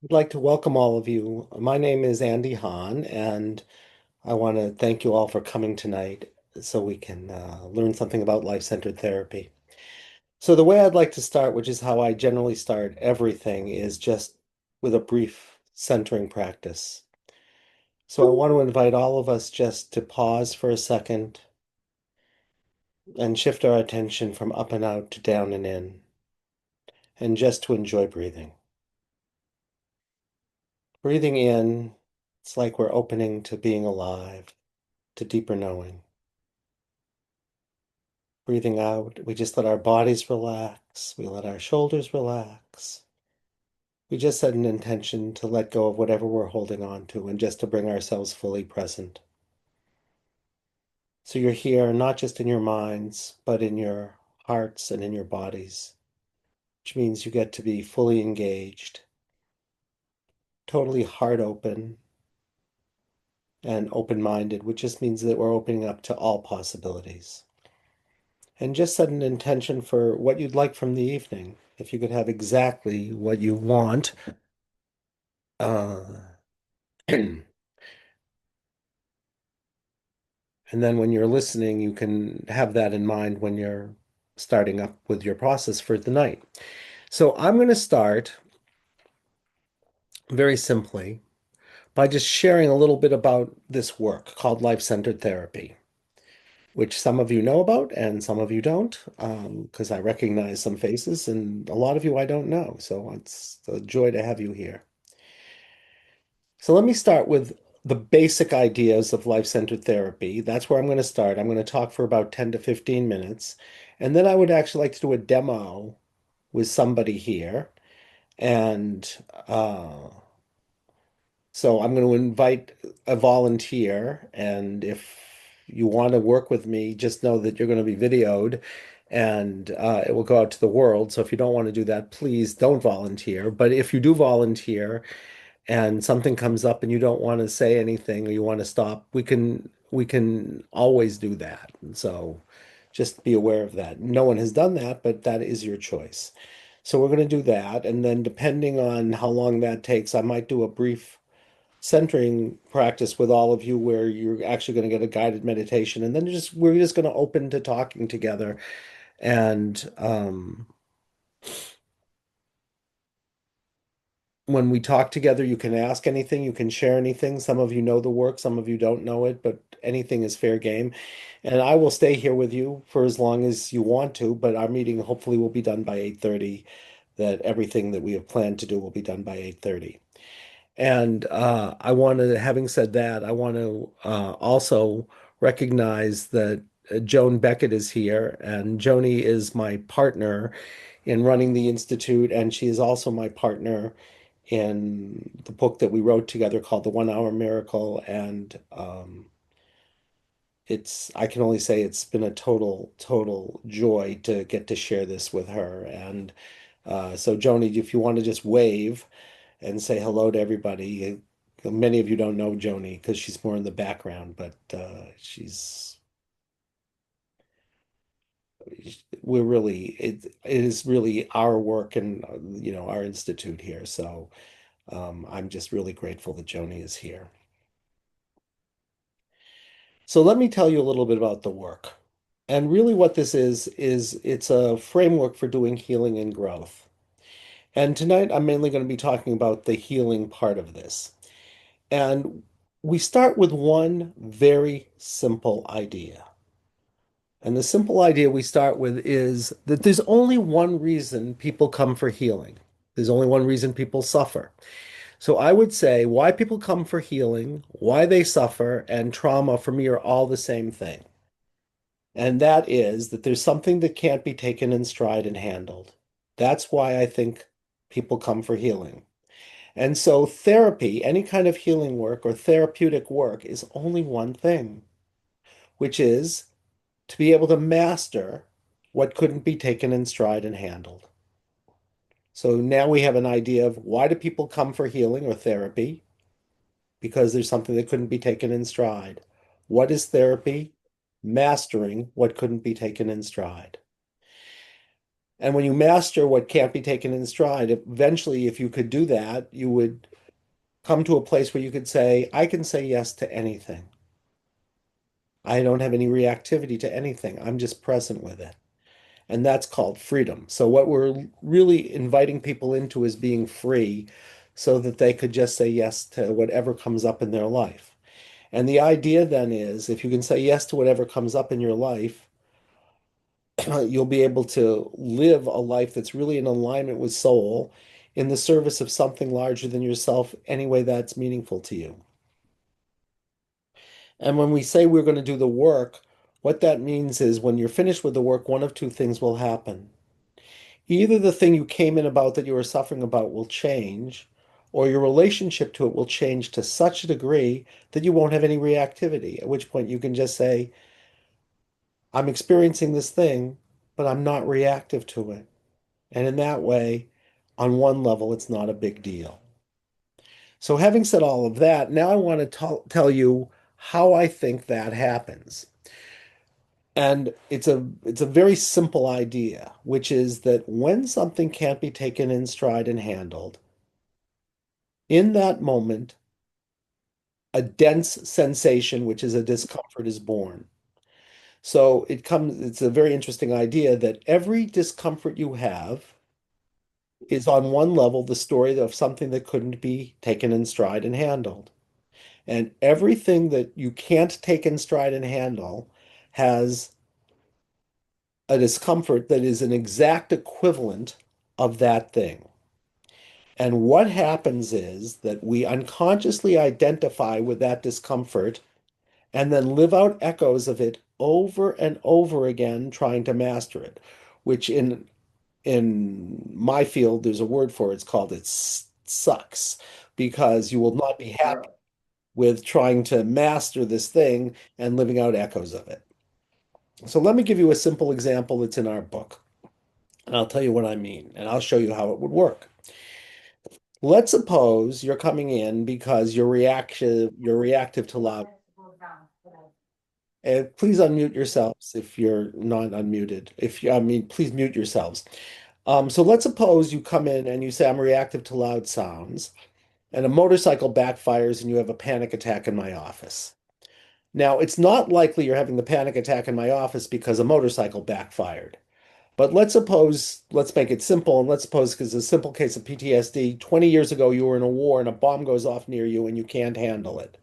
I'd like to welcome all of you. My name is Andy Hahn, and I want to thank you all for coming tonight so we can learn something about life-centered therapy. So the way I'd like to start, which is how I generally start everything, is just with a brief centering practice. So I want to invite all of us just to pause for a second and shift our attention from up and out to down and in, and just to enjoy breathing. Breathing in, it's like we're opening to being alive, to deeper knowing. Breathing out, we just let our bodies relax. We let our shoulders relax. We just set an intention to let go of whatever we're holding on to and just to bring ourselves fully present. So you're here not just in your minds, but in your hearts and in your bodies, which means you get to be fully engaged, totally heart open and open-minded, which just means that we're opening up to all possibilities. And just set an intention for what you'd like from the evening. If you could have exactly what you want, uh, and then when you're listening, you can have that in mind when you're starting up with your process for the night. So I'm going to start very simply by just sharing a little bit about this work called life-centered therapy, which some of you know about and some of you don't, because I recognize some faces and a lot of you I don't know. So it's a joy to have you here. So let me start with the basic ideas of life-centered therapy. That's where I'm going to start. I'm going to talk for about 10 to 15 minutes. And then I would actually like to do a demo with somebody here. And so I'm going to invite a volunteer. And if you want to work with me, just know that you're going to be videoed and it will go out to the world. So if you don't want to do that, please don't volunteer. But if you do volunteer, and something comes up and you don't want to say anything or you want to stop, we can always do that. And so just be aware of that. No one has done that, but that is your choice. So we're going to do that. And then depending on how long that takes, I might do a brief centering practice with all of you where you're actually going to get a guided meditation. And then just we're just going to open to talking together. And when we talk together, you can ask anything, you can share anything. Some of you know the work, some of you don't know it, but anything is fair game. And I will stay here with you for as long as you want to, but our meeting hopefully will be done by 8:30, that everything that we have planned to do will be done by 8:30. And I want to, having said that, I want to also recognize that Joan Beckett is here, and Joni is my partner in running the Institute, and she is also my partner in the book that we wrote together called The 1 Hour Miracle. And I can only say it's been a total joy to get to share this with her. And so, Joni, if you want to just wave and say hello to everybody. Many of you don't know Joni because she's more in the background, but we're really, it is really our work and, our institute here. So I'm just really grateful that Joni is here. So let me tell you a little bit about the work. And really what this is it's a framework for doing healing and growth. And tonight I'm mainly going to be talking about the healing part of this. And we start with one very simple idea. And the simple idea we start with is that there's only one reason people come for healing. There's only one reason people suffer. So I would say why people come for healing, why they suffer, and trauma for me are all the same thing. And that is that there's something that can't be taken in stride and handled. That's why I think people come for healing. And so therapy, any kind of healing work or therapeutic work is only one thing, which is to be able to master what couldn't be taken in stride and handled. So now we have an idea of why do people come for healing or therapy? Because there's something that couldn't be taken in stride. What is therapy? Mastering what couldn't be taken in stride. And when you master what can't be taken in stride, eventually, if you could do that, you would come to a place where you could say, I can say yes to anything. I don't have any reactivity to anything. I'm just present with it. And that's called freedom. So, what we're really inviting people into is being free so that they could just say yes to whatever comes up in their life. And the idea then is if you can say yes to whatever comes up in your life, you'll be able to live a life that's really in alignment with soul in the service of something larger than yourself, any way that's meaningful to you. And when we say we're going to do the work, what that means is when you're finished with the work, one of two things will happen. Either the thing you came in about that you were suffering about will change, or your relationship to it will change to such a degree that you won't have any reactivity, at which point you can just say, I'm experiencing this thing, but I'm not reactive to it. And in that way, on one level, it's not a big deal. So, having said all of that, now I want to tell you how I think that happens. And it's a very simple idea, which is that when something can't be taken in stride and handled, in that moment, a dense sensation, which is a discomfort, is born. So it's a very interesting idea that every discomfort you have is on one level the story of something that couldn't be taken in stride and handled. And everything that you can't take in stride and handle has a discomfort that is an exact equivalent of that thing. And what happens is that we unconsciously identify with that discomfort and then live out echoes of it over and over again, trying to master it, which in my field, there's a word for it. It's called sucks, because you will not be happy with trying to master this thing and living out echoes of it. So let me give you a simple example that's in our book, and I'll tell you what I mean, and I'll show you how it would work. Let's suppose you're coming in because you're reactive to loud. Please unmute yourselves if you're not unmuted. If you, I mean, please mute yourselves. So let's suppose you come in and you say, I'm reactive to loud sounds, and a motorcycle backfires and you have a panic attack in my office. Now, it's not likely you're having the panic attack in my office because a motorcycle backfired. But let's make it simple, and let's suppose, because a simple case of PTSD, 20 years ago you were in a war and a bomb goes off near you and you can't handle it.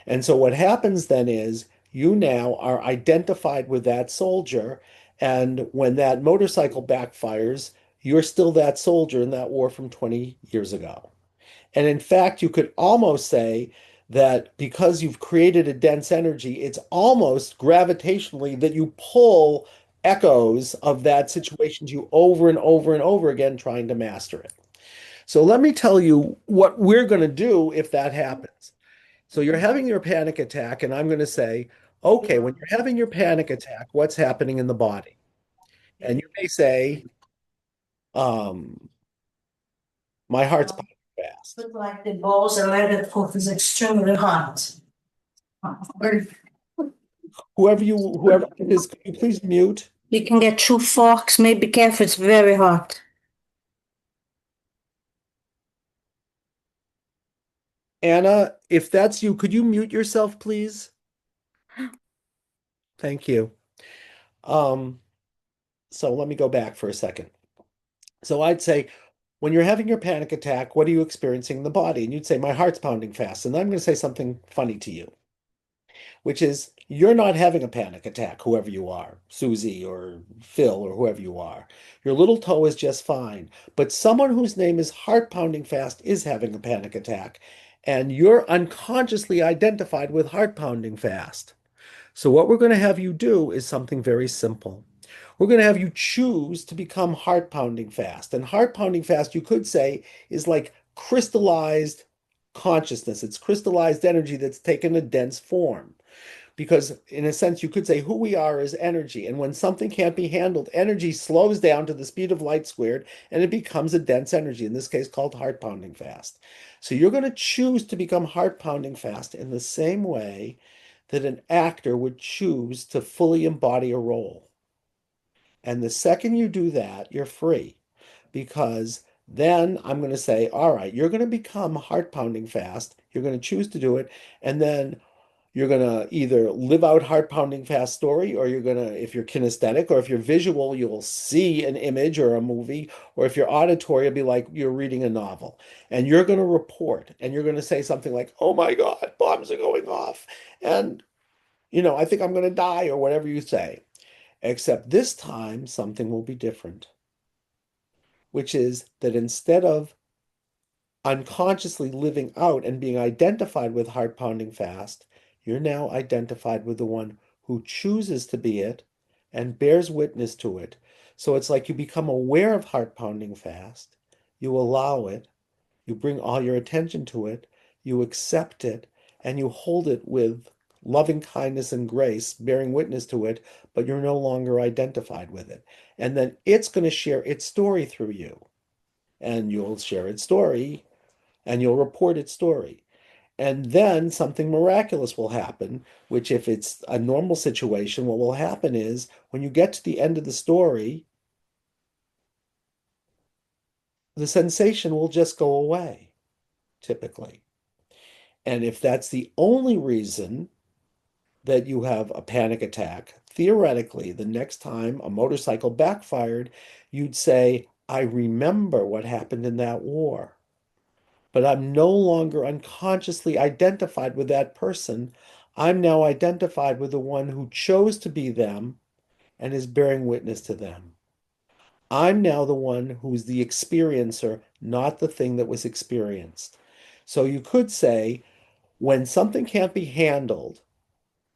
And so what happens then is you now are identified with that soldier, and when that motorcycle backfires, you're still that soldier in that war from 20 years ago. And in fact, you could almost say that because you've created a dense energy, it's almost gravitationally that you pull echoes of that situation to you over and over and over again, trying to master it. So let me tell you what we're going to do if that happens. So you're having your panic attack, and I'm going to say, okay, when you're having your panic attack, what's happening in the body? And you may say, um, my heart's pumping fast. Look like the balls are let it cook is extremely hot. Whoever it is, could you please mute? You can get 2 forks, maybe careful, it's very hot. Anna, if that's you, could you mute yourself, please? Thank you. Um, so let me go back for a second. So I'd say, when you're having your panic attack, what are you experiencing in the body? And you'd say, my heart's pounding fast. And I'm going to say something funny to you, which is you're not having a panic attack, whoever you are, Susie or Phil or whoever you are. Your little toe is just fine. But someone whose name is heart pounding fast is having a panic attack. And you're unconsciously identified with heart pounding fast. So, what we're going to have you do is something very simple. We're going to have you choose to become heart pounding fast. And heart pounding fast, you could say, is like crystallized consciousness. It's crystallized energy that's taken a dense form. Because, in a sense, you could say who we are is energy. And when something can't be handled, energy slows down to the speed of light squared and it becomes a dense energy, in this case called heart pounding fast. So, you're going to choose to become heart pounding fast in the same way that an actor would choose to fully embody a role. And the second you do that, you're free because then I'm going to say, all right, you're going to become heart pounding fast. You're going to choose to do it. And then you're going to either live out heart pounding fast story, or you're going to, if you're kinesthetic or if you're visual, you'll see an image or a movie, or if you're auditory, it'll be like you're reading a novel. And you're going to report and you're going to say something like, oh my God, bombs are going off. And, I think I'm going to die, or whatever you say. Except this time, something will be different, which is that instead of unconsciously living out and being identified with heart pounding fast, you're now identified with the one who chooses to be it and bears witness to it. So it's like you become aware of heart pounding fast, you allow it, you bring all your attention to it, you accept it, and you hold it with loving kindness and grace, bearing witness to it, but you're no longer identified with it. And then it's going to share its story through you, and you'll share its story and you'll report its story. And then something miraculous will happen, which, if it's a normal situation, what will happen is when you get to the end of the story, the sensation will just go away, typically. And if that's the only reason that you have a panic attack, theoretically, the next time a motorcycle backfired, you'd say, I remember what happened in that war, but I'm no longer unconsciously identified with that person. I'm now identified with the one who chose to be them and is bearing witness to them. I'm now the one who's the experiencer, not the thing that was experienced. So you could say, when something can't be handled,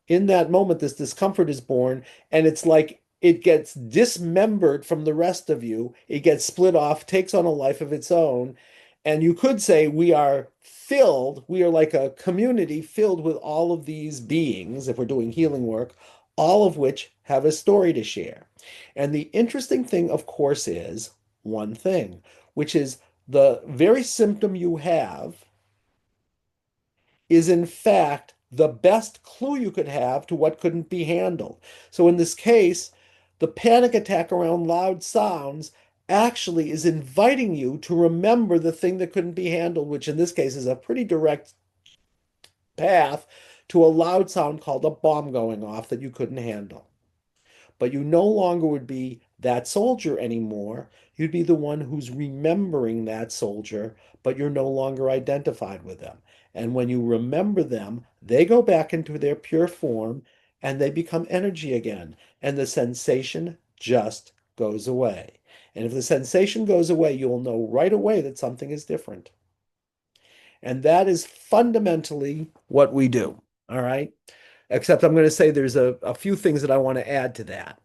in that moment, this discomfort is born, and it's like it gets dismembered from the rest of you. It gets split off, takes on a life of its own. And you could say we are like a community filled with all of these beings, if we're doing healing work, all of which have a story to share. And the interesting thing, of course, is one thing, which is the very symptom you have is in fact the best clue you could have to what couldn't be handled. So in this case, the panic attack around loud sounds actually is inviting you to remember the thing that couldn't be handled, which in this case is a pretty direct path to a loud sound called a bomb going off that you couldn't handle. But you no longer would be that soldier anymore. You'd be the one who's remembering that soldier, but you're no longer identified with them. And when you remember them, they go back into their pure form and they become energy again. And the sensation just goes away. And if the sensation goes away, you'll know right away that something is different. And that is fundamentally what we do. All right. Except I'm going to say there's a few things that I want to add to that,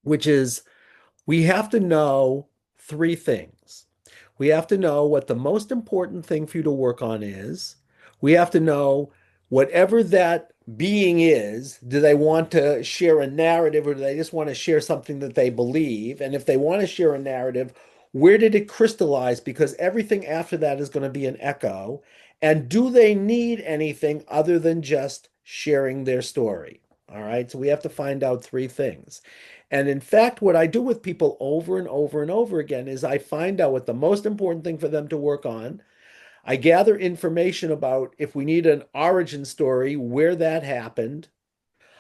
which is we have to know three things. We have to know what the most important thing for you to work on is. We have to know whatever that being is, do they want to share a narrative or do they just want to share something that they believe? And if they want to share a narrative, where did it crystallize? Because everything after that is going to be an echo. And do they need anything other than just sharing their story? All right. So we have to find out three things. And in fact, what I do with people over and over and over again is I find out what the most important thing for them to work on. I gather information about if we need an origin story, where that happened.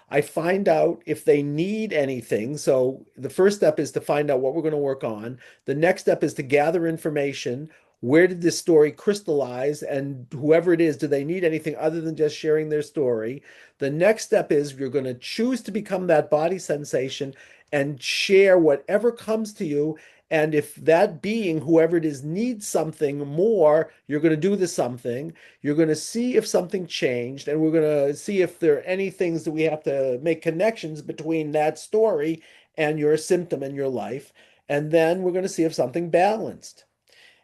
I find out if they need anything. So the first step is to find out what we're going to work on. The next step is to gather information. Where did this story crystallize? And whoever it is, do they need anything other than just sharing their story? The next step is you're going to choose to become that body sensation and share whatever comes to you. And if that being, whoever it is, needs something more, you're going to do the something. You're going to see if something changed, and we're going to see if there are any things that we have to make connections between that story and your symptom in your life. And then we're going to see if something balanced.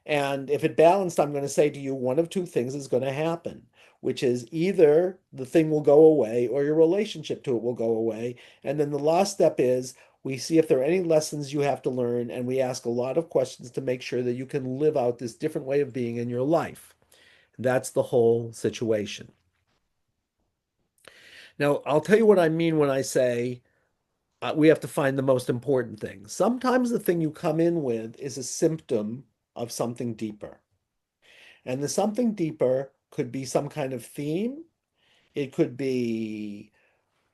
And if it balanced, I'm going to say to you, one of two things is going to happen, which is either the thing will go away or your relationship to it will go away. And then the last step is we see if there are any lessons you have to learn, and we ask a lot of questions to make sure that you can live out this different way of being in your life. That's the whole situation. Now, I'll tell you what I mean when I say We have to find the most important thing. Sometimes the thing you come in with is a symptom of something deeper. And the something deeper could be some kind of theme. It could be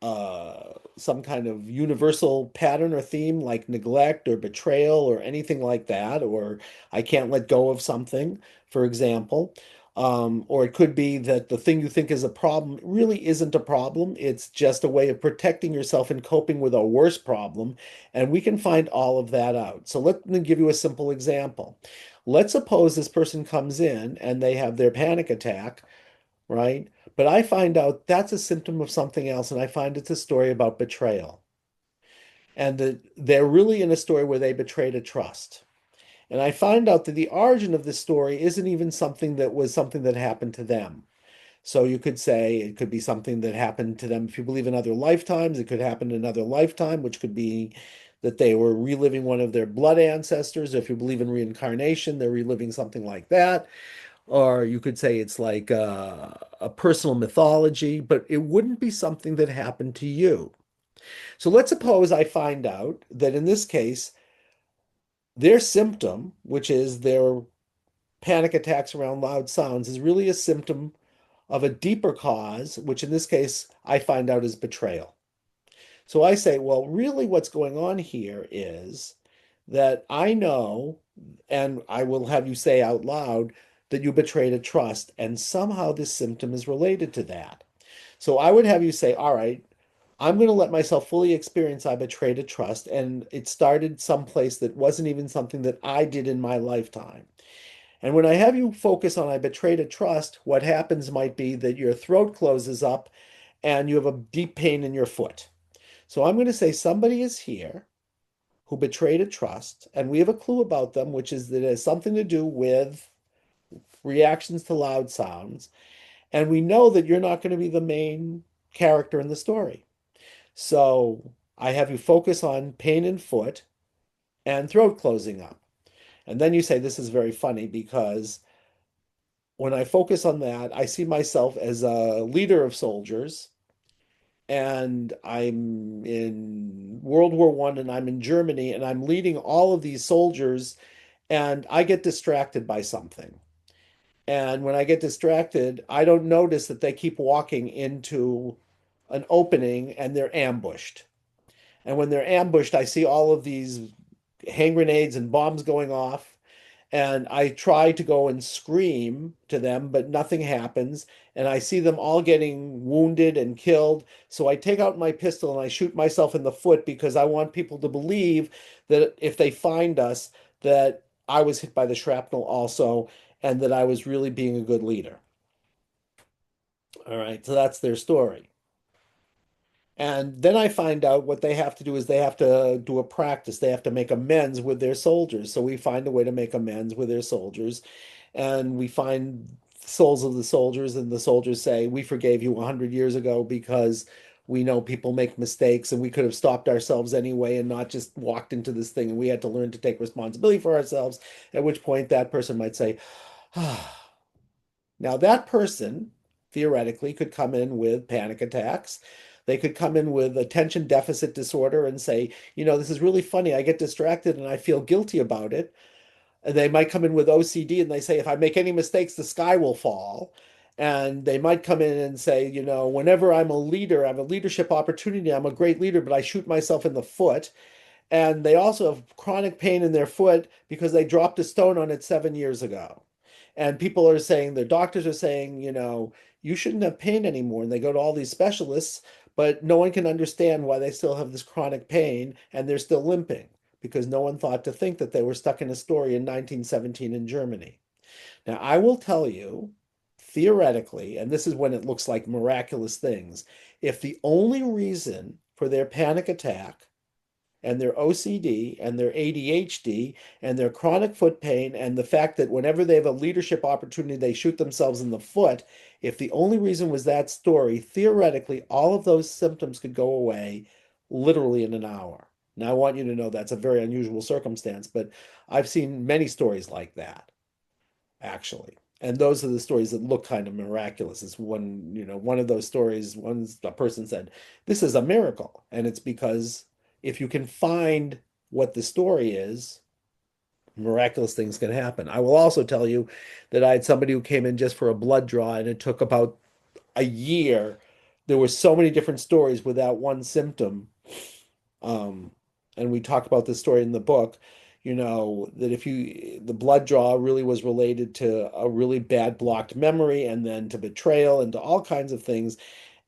some kind of universal pattern or theme like neglect or betrayal or anything like that, or I can't let go of something, for example. Or it could be that the thing you think is a problem really isn't a problem. It's just a way of protecting yourself and coping with a worse problem. And we can find all of that out. So let me give you a simple example. Let's suppose this person comes in and they have their panic attack, right? But I find out that's a symptom of something else, and I find it's a story about betrayal. And they're really in a story where they betrayed a trust. And I find out that the origin of this story isn't even something that happened to them. So you could say it could be something that happened to them. If you believe in other lifetimes, it could happen in another lifetime, which could be that they were reliving one of their blood ancestors. If you believe in reincarnation, they're reliving something like that. Or you could say it's like a personal mythology, but it wouldn't be something that happened to you. So let's suppose I find out that in this case, their symptom, which is their panic attacks around loud sounds, is really a symptom of a deeper cause, which in this case I find out is betrayal. So I say, well, really what's going on here is that I know, and I will have you say out loud, that you betrayed a trust, and somehow this symptom is related to that. So I would have you say, all right, I'm going to let myself fully experience I betrayed a trust, and it started someplace that wasn't even something that I did in my lifetime. And when I have you focus on I betrayed a trust, what happens might be that your throat closes up and you have a deep pain in your foot. So I'm going to say somebody is here who betrayed a trust, and we have a clue about them, which is that it has something to do with reactions to loud sounds. And we know that you're not going to be the main character in the story. So I have you focus on pain in foot and throat closing up. And then you say, this is very funny because when I focus on that, I see myself as a leader of soldiers, and I'm in World War One and I'm in Germany and I'm leading all of these soldiers, and I get distracted by something. And when I get distracted, I don't notice that they keep walking into an opening and they're ambushed. And when they're ambushed, I see all of these hand grenades and bombs going off. And I try to go and scream to them, but nothing happens. And I see them all getting wounded and killed. So I take out my pistol and I shoot myself in the foot because I want people to believe that if they find us, that I was hit by the shrapnel also, and that I was really being a good leader. All right, so that's their story. And then I find out what they have to do is they have to do a practice. They have to make amends with their soldiers. So we find a way to make amends with their soldiers. And we find souls of the soldiers, and the soldiers say, we forgave you 100 years ago because we know people make mistakes and we could have stopped ourselves anyway and not just walked into this thing. And we had to learn to take responsibility for ourselves. At which point that person might say, ah. Now, that person theoretically could come in with panic attacks. They could come in with attention deficit disorder and say, this is really funny. I get distracted and I feel guilty about it. And they might come in with OCD and they say, if I make any mistakes, the sky will fall. And they might come in and say, whenever I'm a leader, I have a leadership opportunity, I'm a great leader, but I shoot myself in the foot. And they also have chronic pain in their foot because they dropped a stone on it 7 years ago. And people are saying, their doctors are saying, you shouldn't have pain anymore. And they go to all these specialists, but no one can understand why they still have this chronic pain and they're still limping because no one thought to think that they were stuck in a story in 1917 in Germany. Now, I will tell you, theoretically, and this is when it looks like miraculous things, if the only reason for their panic attack and their OCD and their ADHD and their chronic foot pain and the fact that whenever they have a leadership opportunity, they shoot themselves in the foot. If the only reason was that story, theoretically, all of those symptoms could go away literally in an hour. Now, I want you to know that's a very unusual circumstance, but I've seen many stories like that, actually. And those are the stories that look kind of miraculous. It's one of those stories, a person said, this is a miracle. And it's because if you can find what the story is, miraculous things can happen. I will also tell you that I had somebody who came in just for a blood draw, and it took about a year. There were so many different stories without one symptom. Um, and we talk about this story in the book, that if the blood draw really was related to a really bad blocked memory and then to betrayal and to all kinds of things.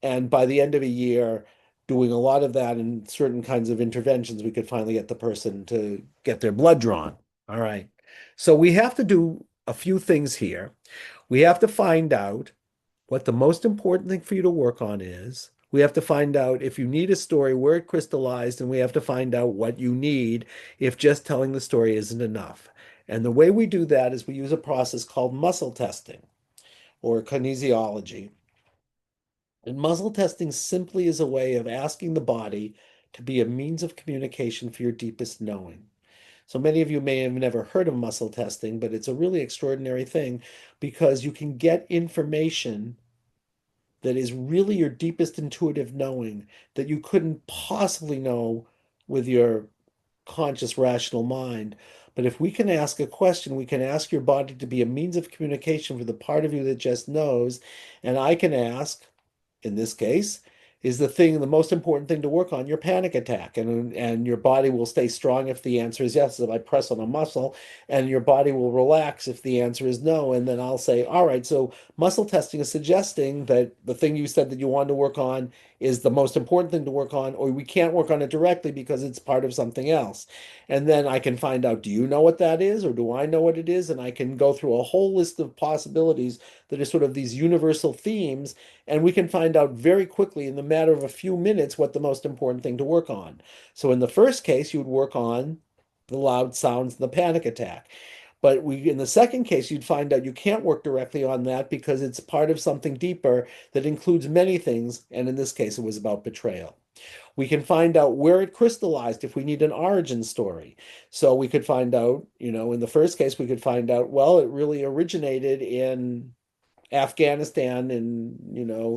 And by the end of a year, doing a lot of that and certain kinds of interventions, we could finally get the person to get their blood drawn. All right. So we have to do a few things here. We have to find out what the most important thing for you to work on is. We have to find out if you need a story, where it crystallized, and we have to find out what you need if just telling the story isn't enough. And the way we do that is we use a process called muscle testing or kinesiology. And muscle testing simply is a way of asking the body to be a means of communication for your deepest knowing. So many of you may have never heard of muscle testing, but it's a really extraordinary thing because you can get information that is really your deepest intuitive knowing that you couldn't possibly know with your conscious rational mind. But if we can ask a question, we can ask your body to be a means of communication for the part of you that just knows. And I can ask, in this case, is the most important thing to work on your panic attack. And your body will stay strong if the answer is yes. If I press on a muscle, and your body will relax if the answer is no. And then I'll say, all right, so muscle testing is suggesting that the thing you said that you wanted to work on is the most important thing to work on, or we can't work on it directly because it's part of something else. And then I can find out, do you know what that is, or do I know what it is? And I can go through a whole list of possibilities that are sort of these universal themes, and we can find out very quickly in the matter of a few minutes what the most important thing to work on. So in the first case, you would work on the loud sounds and the panic attack. But in the second case, you'd find out you can't work directly on that because it's part of something deeper that includes many things. And in this case, it was about betrayal. We can find out where it crystallized if we need an origin story. So we could find out, in the first case, we could find out, well, it really originated in Afghanistan in,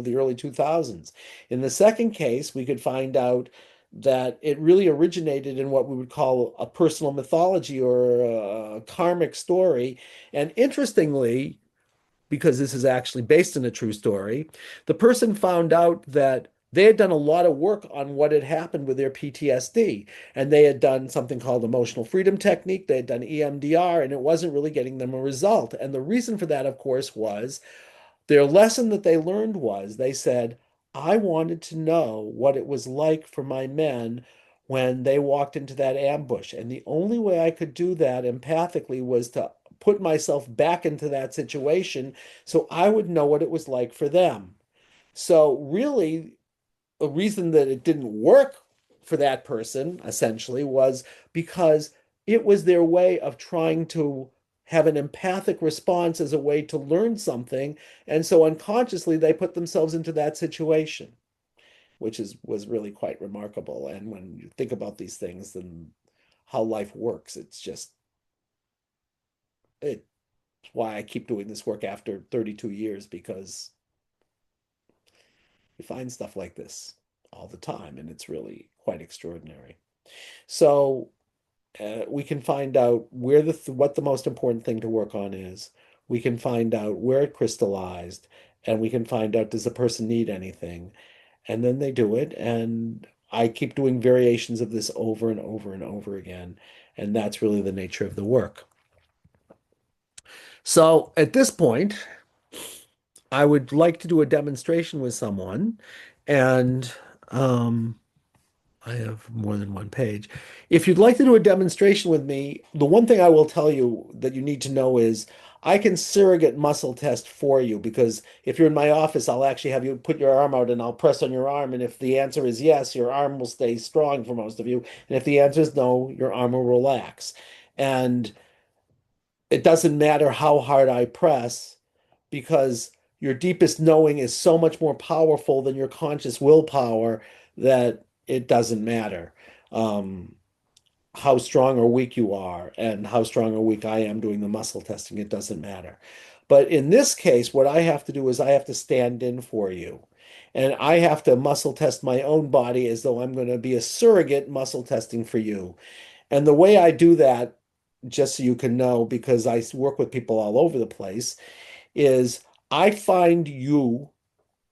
the early 2000s. In the second case, we could find out that it really originated in what we would call a personal mythology or a karmic story. And interestingly, because this is actually based in a true story, the person found out that they had done a lot of work on what had happened with their PTSD. And they had done something called emotional freedom technique. They had done EMDR, and it wasn't really getting them a result. And the reason for that, of course, was their lesson that they learned was they said, I wanted to know what it was like for my men when they walked into that ambush. And the only way I could do that empathically was to put myself back into that situation so I would know what it was like for them. So, really, the reason that it didn't work for that person essentially was because it was their way of trying to have an empathic response as a way to learn something. And so unconsciously they put themselves into that situation, which was really quite remarkable. And when you think about these things and how life works, it's why I keep doing this work after 32 years, because you find stuff like this all the time, and it's really quite extraordinary. So we can find out what the most important thing to work on is. We can find out where it crystallized, and we can find out, does the person need anything? And then they do it, and I keep doing variations of this over and over and over again, and that's really the nature of the work. So at this point, I would like to do a demonstration with someone, and I have more than one page. If you'd like to do a demonstration with me, the one thing I will tell you that you need to know is I can surrogate muscle test for you, because if you're in my office, I'll actually have you put your arm out and I'll press on your arm. And if the answer is yes, your arm will stay strong for most of you. And if the answer is no, your arm will relax. And it doesn't matter how hard I press, because your deepest knowing is so much more powerful than your conscious willpower that it doesn't matter how strong or weak you are and how strong or weak I am doing the muscle testing. It doesn't matter. But in this case, what I have to do is I have to stand in for you. And I have to muscle test my own body as though I'm going to be a surrogate muscle testing for you. And the way I do that, just so you can know, because I work with people all over the place, is I find you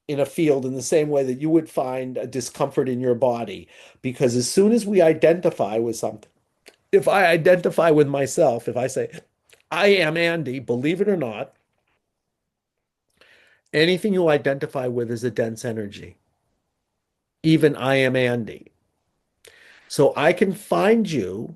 in a field in the same way that you would find a discomfort in your body. Because as soon as we identify with something, if I identify with myself, if I say, I am Andy, believe it or not, anything you identify with is a dense energy. Even I am Andy. So I can find you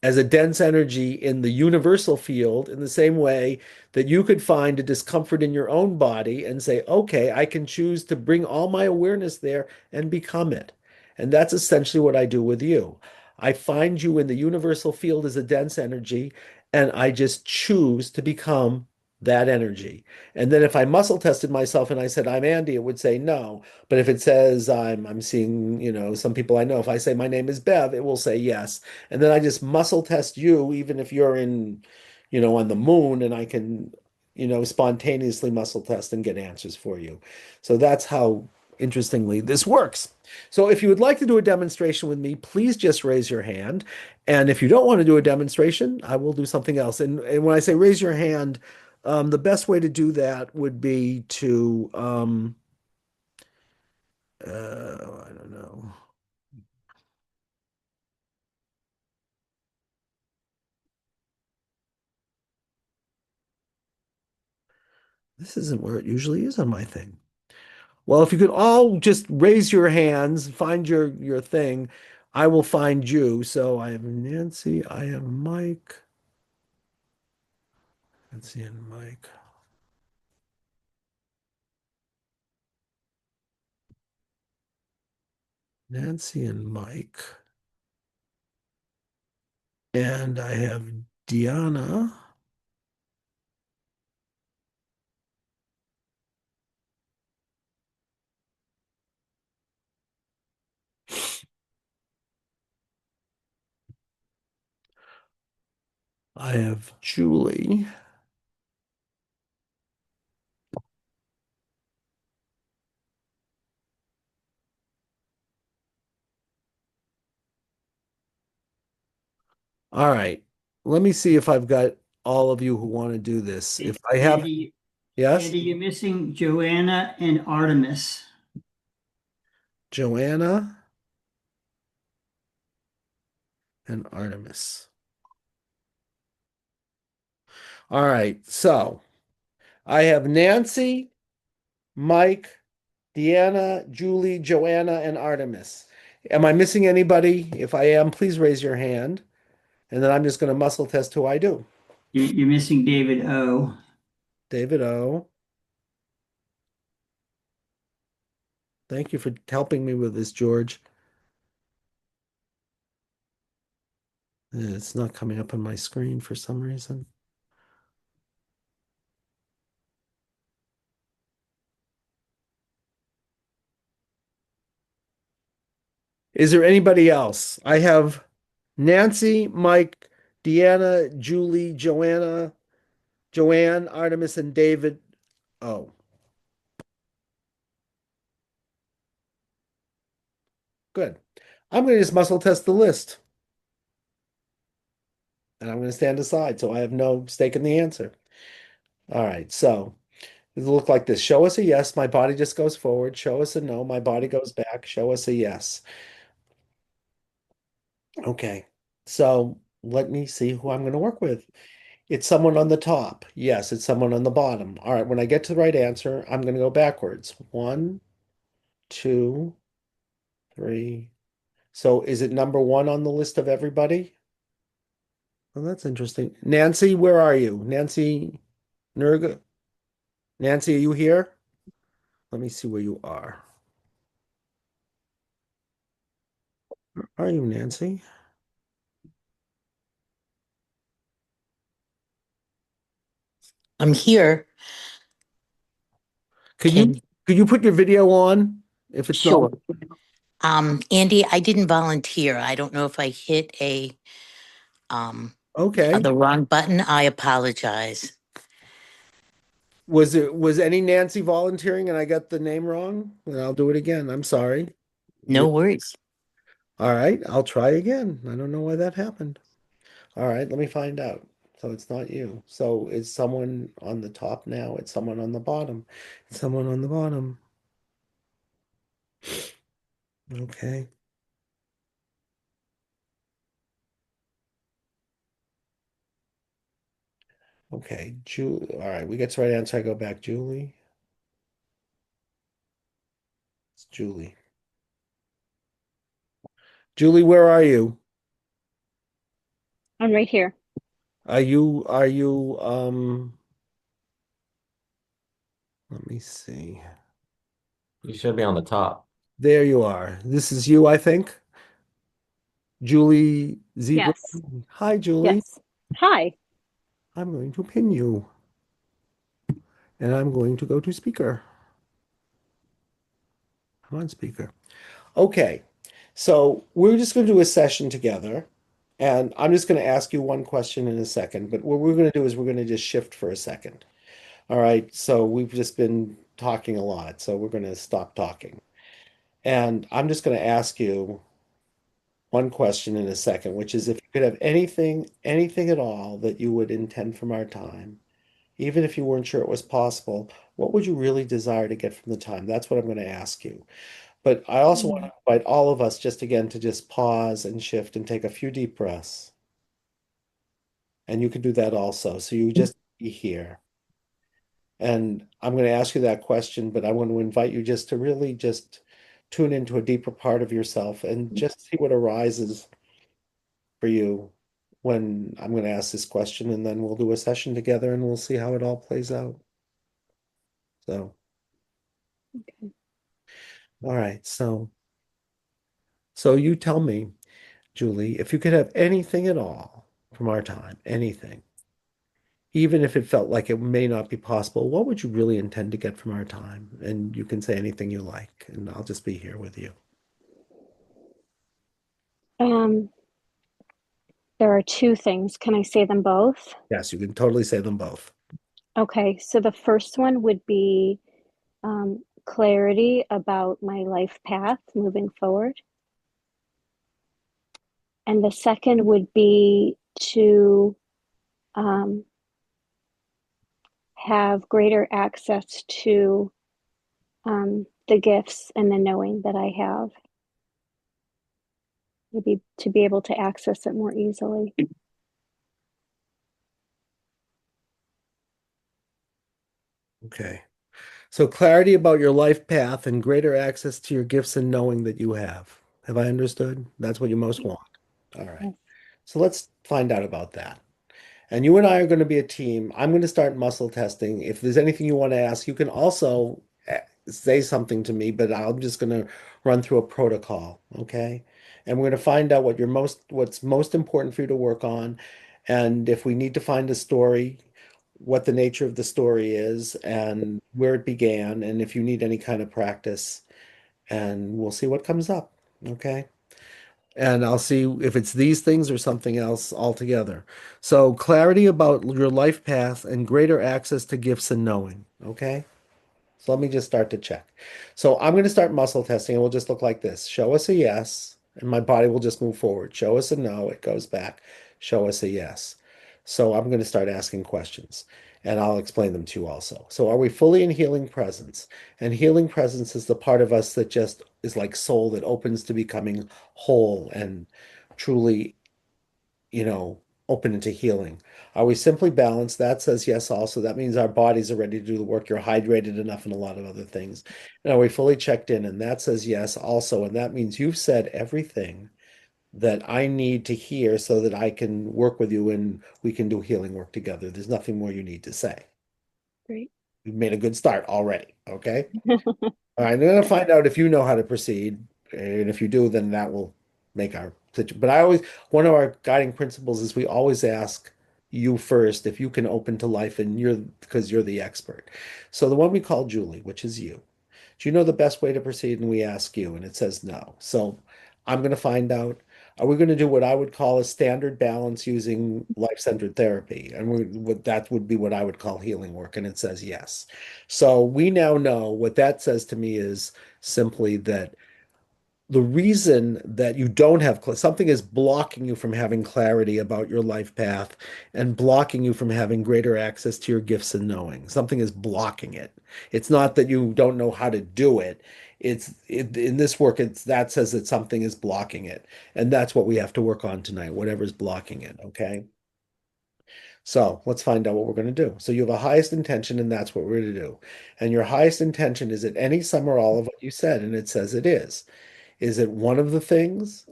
as a dense energy in the universal field in the same way that you could find a discomfort in your own body and say, okay, I can choose to bring all my awareness there and become it. And that's essentially what I do with you. I find you in the universal field as a dense energy, and I just choose to become that energy. And then if I muscle tested myself and I said, I'm Andy, it would say no. But if it says I'm seeing, some people I know, if I say my name is Bev, it will say yes. And then I just muscle test you, even if you're in, on the moon, and I can, spontaneously muscle test and get answers for you. So that's how, interestingly, this works. So if you would like to do a demonstration with me, please just raise your hand. And if you don't want to do a demonstration, I will do something else. And when I say raise your hand, the best way to do that would be to, I don't know. This isn't where it usually is on my thing. Well, if you could all just raise your hands, find your thing, I will find you. So I have Nancy, I have Mike, Nancy and Mike, Nancy and Mike, and I have Deanna. I have Julie. All right. Let me see if I've got all of you who want to do this. If I have, Andy, yes, Andy, you're missing Joanna and Artemis. Joanna and Artemis. All right. So I have Nancy, Mike, Deanna, Julie, Joanna, and Artemis. Am I missing anybody? If I am, please raise your hand. And then I'm just going to muscle test who I do. You're missing David O. David O. Thank you for helping me with this, George. It's not coming up on my screen for some reason. Is there anybody else? I have Nancy, Mike, Deanna, Julie, Joanna, Joanne, Artemis, and David. Oh, good. I'm going to just muscle test the list. And I'm going to stand aside so I have no stake in the answer. All right, so it'll look like this. Show us a yes, my body just goes forward. Show us a no, my body goes back. Show us a yes. Okay, so let me see who I'm going to work with. It's someone on the top. Yes, it's someone on the bottom. All right, when I get to the right answer, I'm going to go backwards. One, two, three. So is it number one on the list of everybody? Well, that's interesting. Nancy, where are you? Nancy Nurga? Nancy, are you here? Let me see where you are. Where are you, Nancy? I'm here. Could you Can could you put your video on if it's not? Sure. Andy, I didn't volunteer. I don't know if I hit um Okay. the wrong button. I apologize. Was any Nancy volunteering and I got the name wrong? And I'll do it again. I'm sorry. No worries. All right, I'll try again. I don't know why that happened. All right, let me find out. So it's not you. So is someone on the top now? It's someone on the bottom. It's someone on the bottom. Okay. Okay. Julie. All right, we get the right answer. I go back. Julie. It's Julie. Julie, where are you? I'm right here. Are you let me see. You should be on the top. There you are. This is you, I think. Julie Zebra. Yes. Hi, Julie. Yes. Hi. I'm going to pin you and I'm going to go to speaker. Come on, speaker. Okay. So we're just going to do a session together. And I'm just going to ask you one question in a second. But what we're going to do is we're going to just shift for a second. All right. So we've just been talking a lot. So we're going to stop talking. And I'm just going to ask you one question in a second, which is if you could have anything at all that you would intend from our time, even if you weren't sure it was possible, what would you really desire to get from the time? That's what I'm going to ask you. But I also want Mm, to invite all of us just again to just pause and shift and take a few deep breaths. And you can do that also. So you just be here. And I'm going to ask you that question, but I want to invite you just to really just tune into a deeper part of yourself and just see what arises for you when I'm going to ask this question, and then we'll do a session together and we'll see how it all plays out. So, okay. all right. So you tell me, Julie, if you could have anything at all from our time, anything, even if it felt like it may not be possible, what would you really intend to get from our time? And you can say anything you like, and I'll just be here with you. Um, there are two things. Can I say them both? Yes, you can totally say them both. Okay, so the first one would be clarity about my life path moving forward. And the second would be to um, have greater access to the gifts and the knowing that I have, maybe to be able to access it more easily. Okay. So clarity about your life path and greater access to your gifts and knowing that you have. Have I understood? That's what you most want. All right. Yes. So let's find out about that. And you and I are going to be a team. I'm going to start muscle testing. If there's anything you want to ask, you can also say something to me, but I'm just going to run through a protocol, okay? And we're going to find out what's most important for you to work on. And if we need to find a story, what the nature of the story is and where it began, and if you need any kind of practice, and we'll see what comes up, okay? And I'll see if it's these things or something else altogether. So clarity about your life path and greater access to gifts and knowing. Okay. So let me just start to check. So I'm going to start muscle testing and we'll just look like this. Show us a yes, and my body will just move forward. Show us a no, it goes back. Show us a yes. So I'm going to start asking questions and I'll explain them to you also. So are we fully in healing presence? And healing presence is the part of us that just is like soul that opens to becoming whole and truly, you know, open into healing. Are we simply balanced? That says yes also. That means our bodies are ready to do the work. You're hydrated enough and a lot of other things. And are we fully checked in? And that says yes also. And that means you've said everything that I need to hear so that I can work with you and we can do healing work together. There's nothing more you need to say. Great. We've made a good start already. Okay. All right, I'm going to find out if you know how to proceed, and if you do, then that will make our situation. But one of our guiding principles is we always ask you first if you can open to life, and because you're the expert. So the one we call Julie, which is you, do you know the best way to proceed? And we ask you, and it says no. So I'm going to find out. are we going to do what I would call a standard balance using life-centered therapy? And that would be what I would call healing work. And it says yes. So we now know what that says to me is simply that the reason that you don't have something is blocking you from having clarity about your life path and blocking you from having greater access to your gifts and knowing. Something is blocking it. It's not that you don't know how to do it. In this work, it's that says that something is blocking it. And that's what we have to work on tonight, whatever's blocking it. Okay. So let's find out what we're going to do. So you have a highest intention, and that's what we're going to do. And your highest intention is it any, some, or all of what you said? And it says it is. Is it one of the things?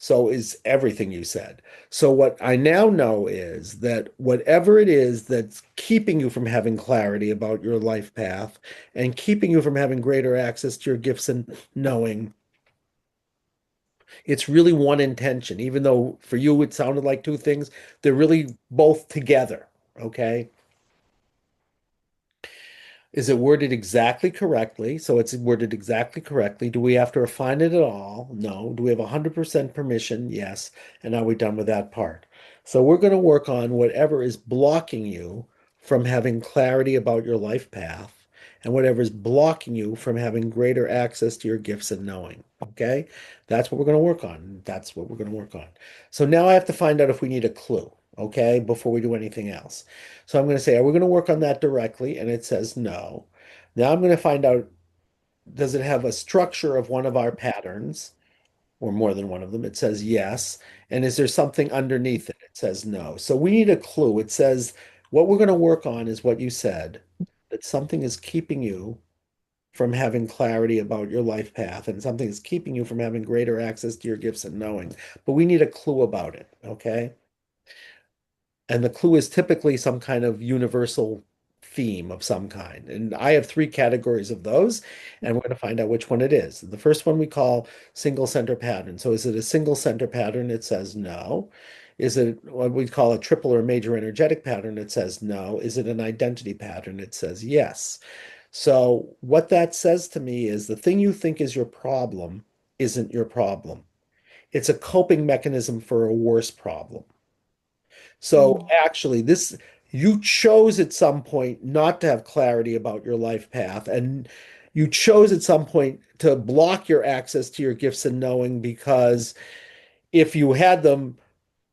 So is everything you said. So what I now know is that whatever it is that's keeping you from having clarity about your life path and keeping you from having greater access to your gifts and knowing, it's really one intention. Even though for you it sounded like two things, they're really both together. Okay. Is it worded exactly correctly? So it's worded exactly correctly. Do we have to refine it at all? No. Do we have 100% permission? Yes. And are we done with that part? So we're going to work on whatever is blocking you from having clarity about your life path and whatever is blocking you from having greater access to your gifts and knowing. Okay? That's what we're going to work on. That's what we're going to work on. So now I have to find out if we need a clue, okay, before we do anything else. So I'm going to say, are we going to work on that directly? And it says no. Now I'm going to find out, does it have a structure of one of our patterns or more than one of them? It says yes. And is there something underneath it? It says no. So we need a clue. It says what we're going to work on is what you said, that something is keeping you from having clarity about your life path and something is keeping you from having greater access to your gifts and knowing. But we need a clue about it. Okay. And the clue is typically some kind of universal theme of some kind. And I have three categories of those, and we're going to find out which one it is. The first one we call single center pattern. So is it a single center pattern? It says no. Is it what we call a triple or major energetic pattern? It says no. Is it an identity pattern? It says yes. So what that says to me is the thing you think is your problem isn't your problem. It's a coping mechanism for a worse problem. So Mm. actually, this you chose at some point not to have clarity about your life path, and you chose at some point to block your access to your gifts and knowing because if you had them,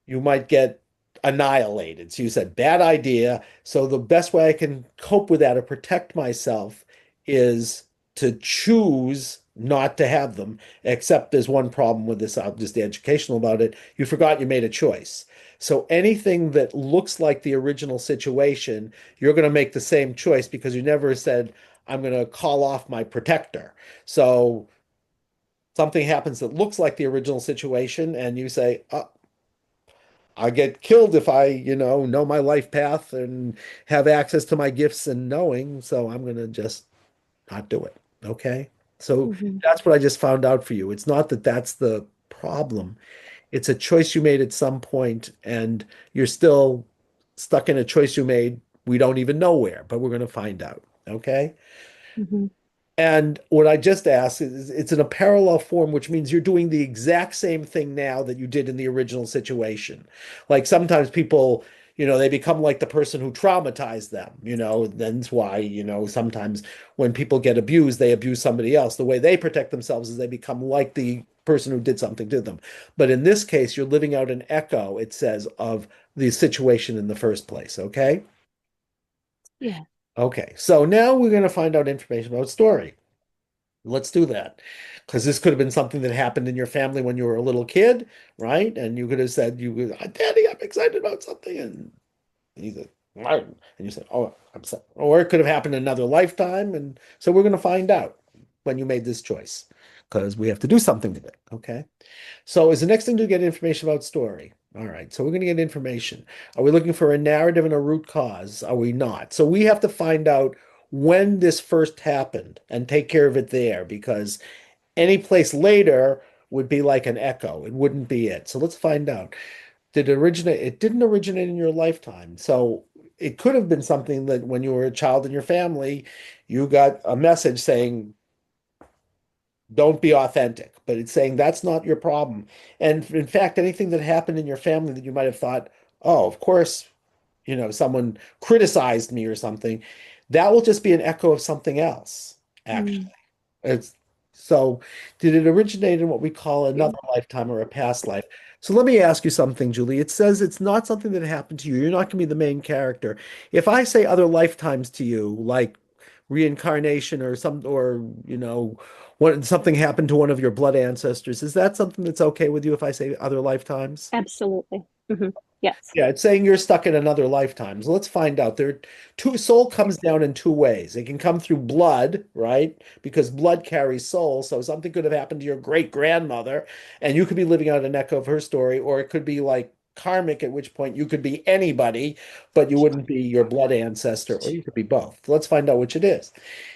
you might get annihilated. So you said, bad idea. So the best way I can cope with that or protect myself is to choose not to have them. Except there's one problem with this. I'll just be educational about it. You forgot you made a choice. So anything that looks like the original situation, you're going to make the same choice because you never said, I'm going to call off my protector. So something happens that looks like the original situation, and you say, I get killed if I, know my life path and have access to my gifts and knowing. So I'm going to just not do it. Okay. So Mhm. that's what I just found out for you. It's not that that's the problem. It's a choice you made at some point, and you're still stuck in a choice you made. We don't even know where, but we're going to find out. Okay. Mhm. And what I just asked is it's in a parallel form, which means you're doing the exact same thing now that you did in the original situation. Like sometimes people, they become like the person who traumatized them, that's why, sometimes when people get abused, they abuse somebody else. The way they protect themselves is they become like the person who did something to them. But in this case, you're living out an echo, it says, of the situation in the first place. Okay. Yeah. Okay. So now we're going to find out information about story. Let's do that. Because this could have been something that happened in your family when you were a little kid, right? And you could have said, Daddy, I'm excited about something. And he said, "Right." And you said, oh, I'm sorry. Or it could have happened in another lifetime. And so we're going to find out when you made this choice because we have to do something with it. Okay. So is the next thing to get information about story? All right. So we're going to get information. Are we looking for a narrative and a root cause? Are we not? So we have to find out when this first happened and take care of it there because any place later would be like an echo. It wouldn't be it. So let's find out. Did it originate? It didn't originate in your lifetime. So it could have been something that when you were a child in your family, you got a message saying, Don't be authentic. But it's saying that's not your problem. And in fact, anything that happened in your family that you might have thought, oh, of course, someone criticized me or something, that will just be an echo of something else, actually. Mm. It's so did it originate in what we call another lifetime or a past life? So let me ask you something, Julie. It says it's not something that happened to you. You're not going to be the main character. If I say other lifetimes to you, like reincarnation or something happened to one of your blood ancestors, is that something that's okay with you if I say other lifetimes? Absolutely. Yes. Yeah, it's saying you're stuck in another lifetime. So let's find out. Soul comes down in two ways. It can come through blood, right? Because blood carries soul. So something could have happened to your great grandmother, and you could be living out an echo of her story, or it could be like karmic, at which point you could be anybody, but you wouldn't be your blood ancestor, or you could be both. Let's find out which it is.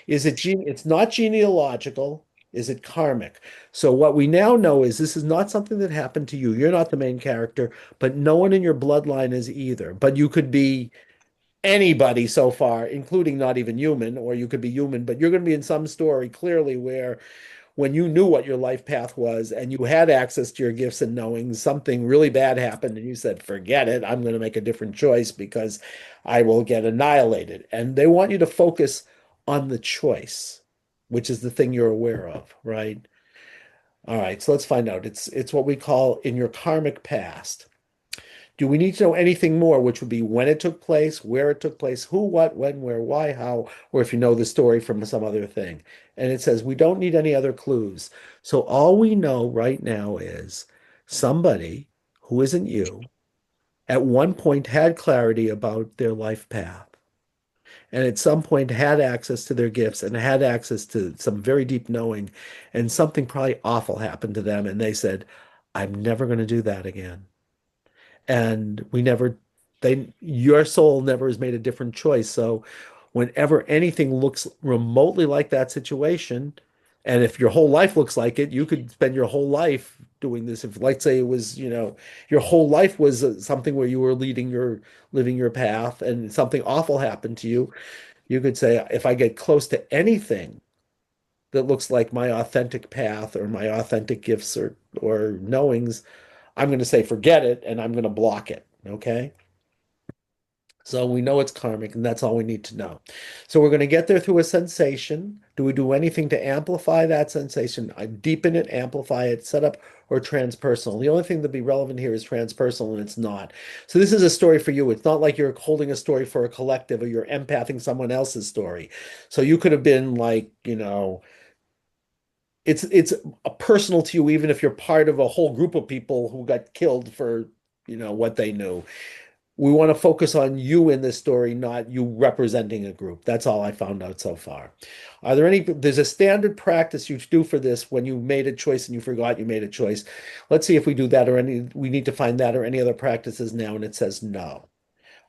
It's not genealogical. Is it karmic? So what we now know is this is not something that happened to you. You're not the main character, but no one in your bloodline is either. But you could be anybody so far, including not even human, or you could be human, but you're going to be in some story clearly where when you knew what your life path was and you had access to your gifts and knowing something really bad happened and you said, forget it, I'm going to make a different choice because I will get annihilated. And they want you to focus on the choice, which is the thing you're aware of, right? All right, so let's find out. It's what we call in your karmic past. Do we need to know anything more, which would be when it took place, where it took place, who, what, when, where, why, how, or if you know the story from some other thing. And it says we don't need any other clues. So all we know right now is somebody who isn't you at one point had clarity about their life path and at some point had access to their gifts and had access to some very deep knowing, and something probably awful happened to them, and they said, I'm never going to do that again. And your soul never has made a different choice. So whenever anything looks remotely like that situation, and if your whole life looks like it, you could spend your whole life doing this. If, let's say, it was, your whole life was something where you were living your path, and something awful happened to you, you could say, if I get close to anything that looks like my authentic path or my authentic gifts or knowings, I'm going to say, forget it, and I'm going to block it. Okay. So we know it's karmic, and that's all we need to know. So we're going to get there through a sensation. Do we do anything to amplify that sensation? I deepen it, amplify it, set up, or transpersonal? The only thing that'd be relevant here is transpersonal, and it's not. So this is a story for you. It's not like you're holding a story for a collective or you're empathing someone else's story. So you could have been like, it's a personal to you, even if you're part of a whole group of people who got killed for, what they knew. We want to focus on you in this story, not you representing a group. That's all I found out so far. There's a standard practice you do for this when you made a choice and you forgot you made a choice. Let's see if we do that we need to find that or any other practices now. And it says no.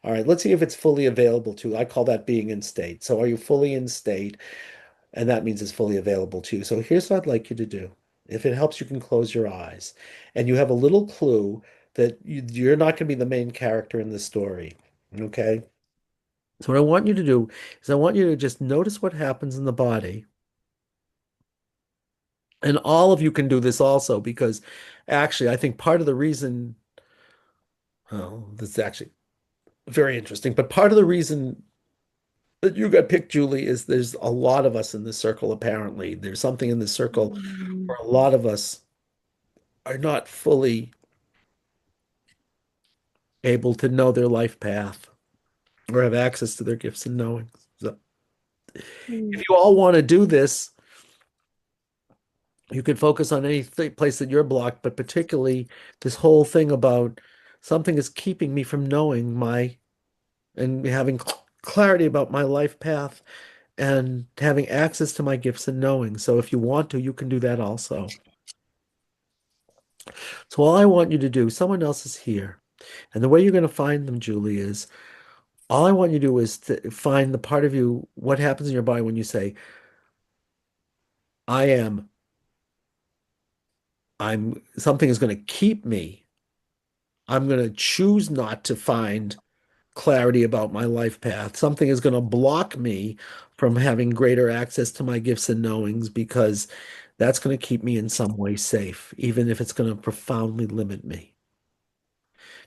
All right, let's see if it's fully available to you. I call that being in state. So are you fully in state? And that means it's fully available to you. So here's what I'd like you to do. If it helps, you can close your eyes. And you have a little clue that you're not going to be the main character in the story. Okay? So what I want you to do is I want you to just notice what happens in the body. And all of you can do this also because actually, I think part of the reason, oh, this is actually very interesting, but part of the reason that you got picked, Julie, is there's a lot of us in this circle, apparently. There's something in this circle Mm. where a lot of us are not fully able to know their life path or have access to their gifts and knowings. So if Mm. you all want to do this, you can focus on any place that you're blocked, but particularly this whole thing about something is keeping me from knowing and having clarity about my life path and having access to my gifts and knowing. So if you want to, you can do that also. So all I want you to do, someone else is here. And the way you're going to find them, Julie, is all I want you to do is to find the part of you, what happens in your body when you say, I am, something is going to keep me. I'm going to choose not to find clarity about my life path. Something is going to block me from having greater access to my gifts and knowings because That's going to keep me in some way safe, even if it's going to profoundly limit me.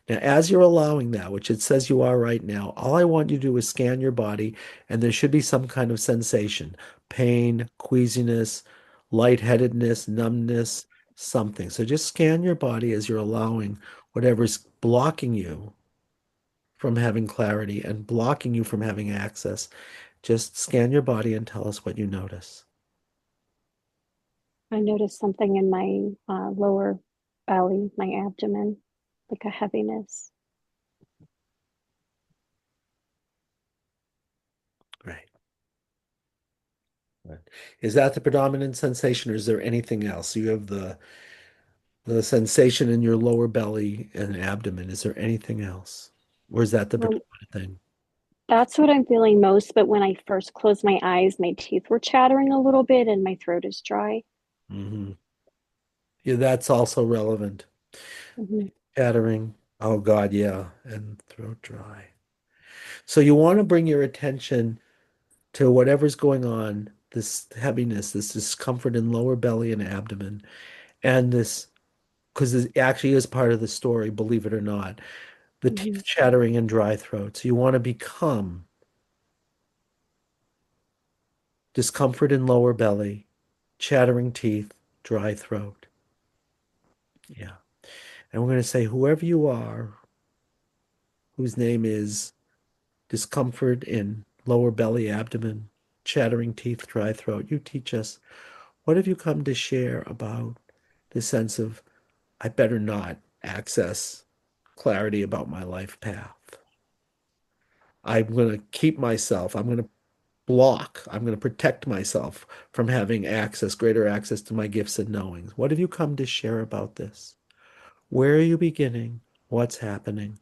Now, as you're allowing that, which it says you are right now, all I want you to do is scan your body, and there should be some kind of sensation, pain, queasiness, lightheadedness, numbness, something. So just scan your body as you're allowing whatever's blocking you from having clarity and blocking you from having access. Just scan your body and tell us what you notice. I noticed something in my lower belly, my abdomen, like a heaviness. Right. Right. Is that the predominant sensation, or is there anything else? You have the sensation in your lower belly and abdomen. Is there anything else? Or is that the Well, predominant thing? that's what I'm feeling most, but when I first closed my eyes, my teeth were chattering a little bit and my throat is dry. Hmm. Yeah, that's also relevant. Hmm. Chattering. Oh God, yeah. And throat dry. So you want to bring your attention to whatever's going on, this heaviness, this discomfort in lower belly and abdomen, and this, because it actually is part of the story, believe it or not, the Hmm. teeth chattering and dry throat. So you want to become discomfort in lower belly, chattering teeth, dry throat. Yeah. And we're going to say, whoever you are, whose name is discomfort in lower belly, abdomen, chattering teeth, dry throat, you teach us, what have you come to share about the sense of, I better not access clarity about my life path? I'm going to keep myself, I'm going to block, I'm going to protect myself from having access, greater access to my gifts and knowings. What have you come to share about this? Where are you beginning? What's happening?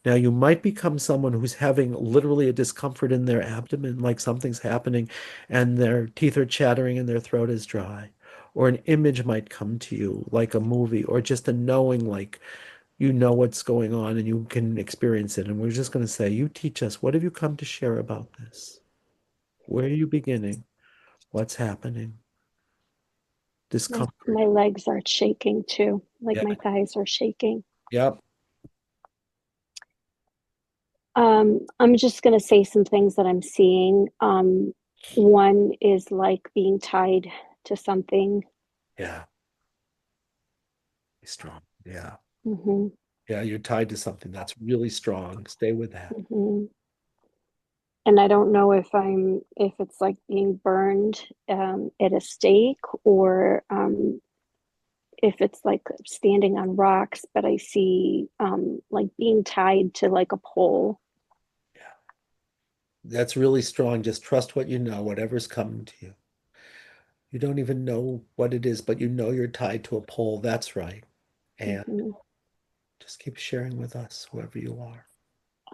Now, you might become someone who's having literally a discomfort in their abdomen, like something's happening and their teeth are chattering and their throat is dry. Or an image might come to you, like a movie, or just a knowing, like you know what's going on and you can experience it. And we're just going to say, you teach us, what have you come to share about this? Where are you beginning? What's happening? Discomfort. My legs are shaking too, like Yeah. my thighs are shaking. Yep. I'm just going to say some things that I'm seeing. One is like being tied to something. Yeah. Strong. Yeah. Hmm. Yeah. You're tied to something that's really strong. Stay with that. Hmm. And I don't know if it's like being burned at a stake or if it's like standing on rocks, but I see like being tied to like a pole. Yeah. That's really strong. Just trust what you know, whatever's coming to you. You don't even know what it is, but you know you're tied to a pole. That's right. And Hmm. just keep sharing with us, whoever you are.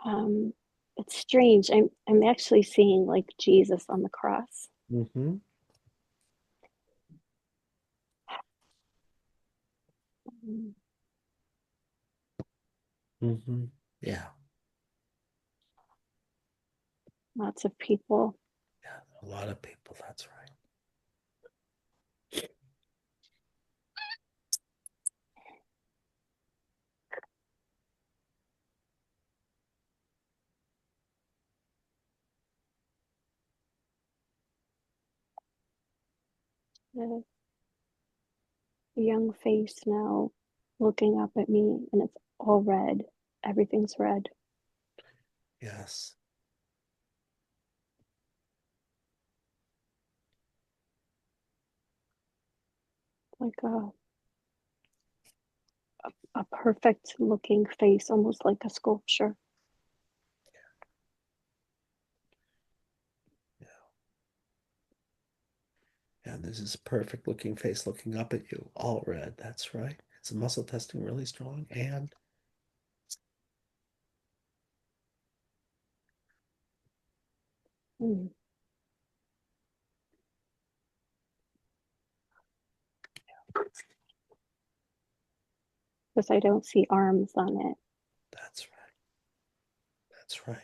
Um, it's strange. I'm actually seeing like Jesus on the cross. Hmm. Mm, Hmm. Yeah. lots of people. Yeah. A lot of people. That's right. A young face now looking up at me, and it's all red. Everything's red. Yes. Like a perfect looking face, almost like a sculpture. Yeah. And this is a perfect looking face looking up at you, all red. That's right. It's muscle testing really strong. And Mm. Because I don't see arms on it. that's right. That's right.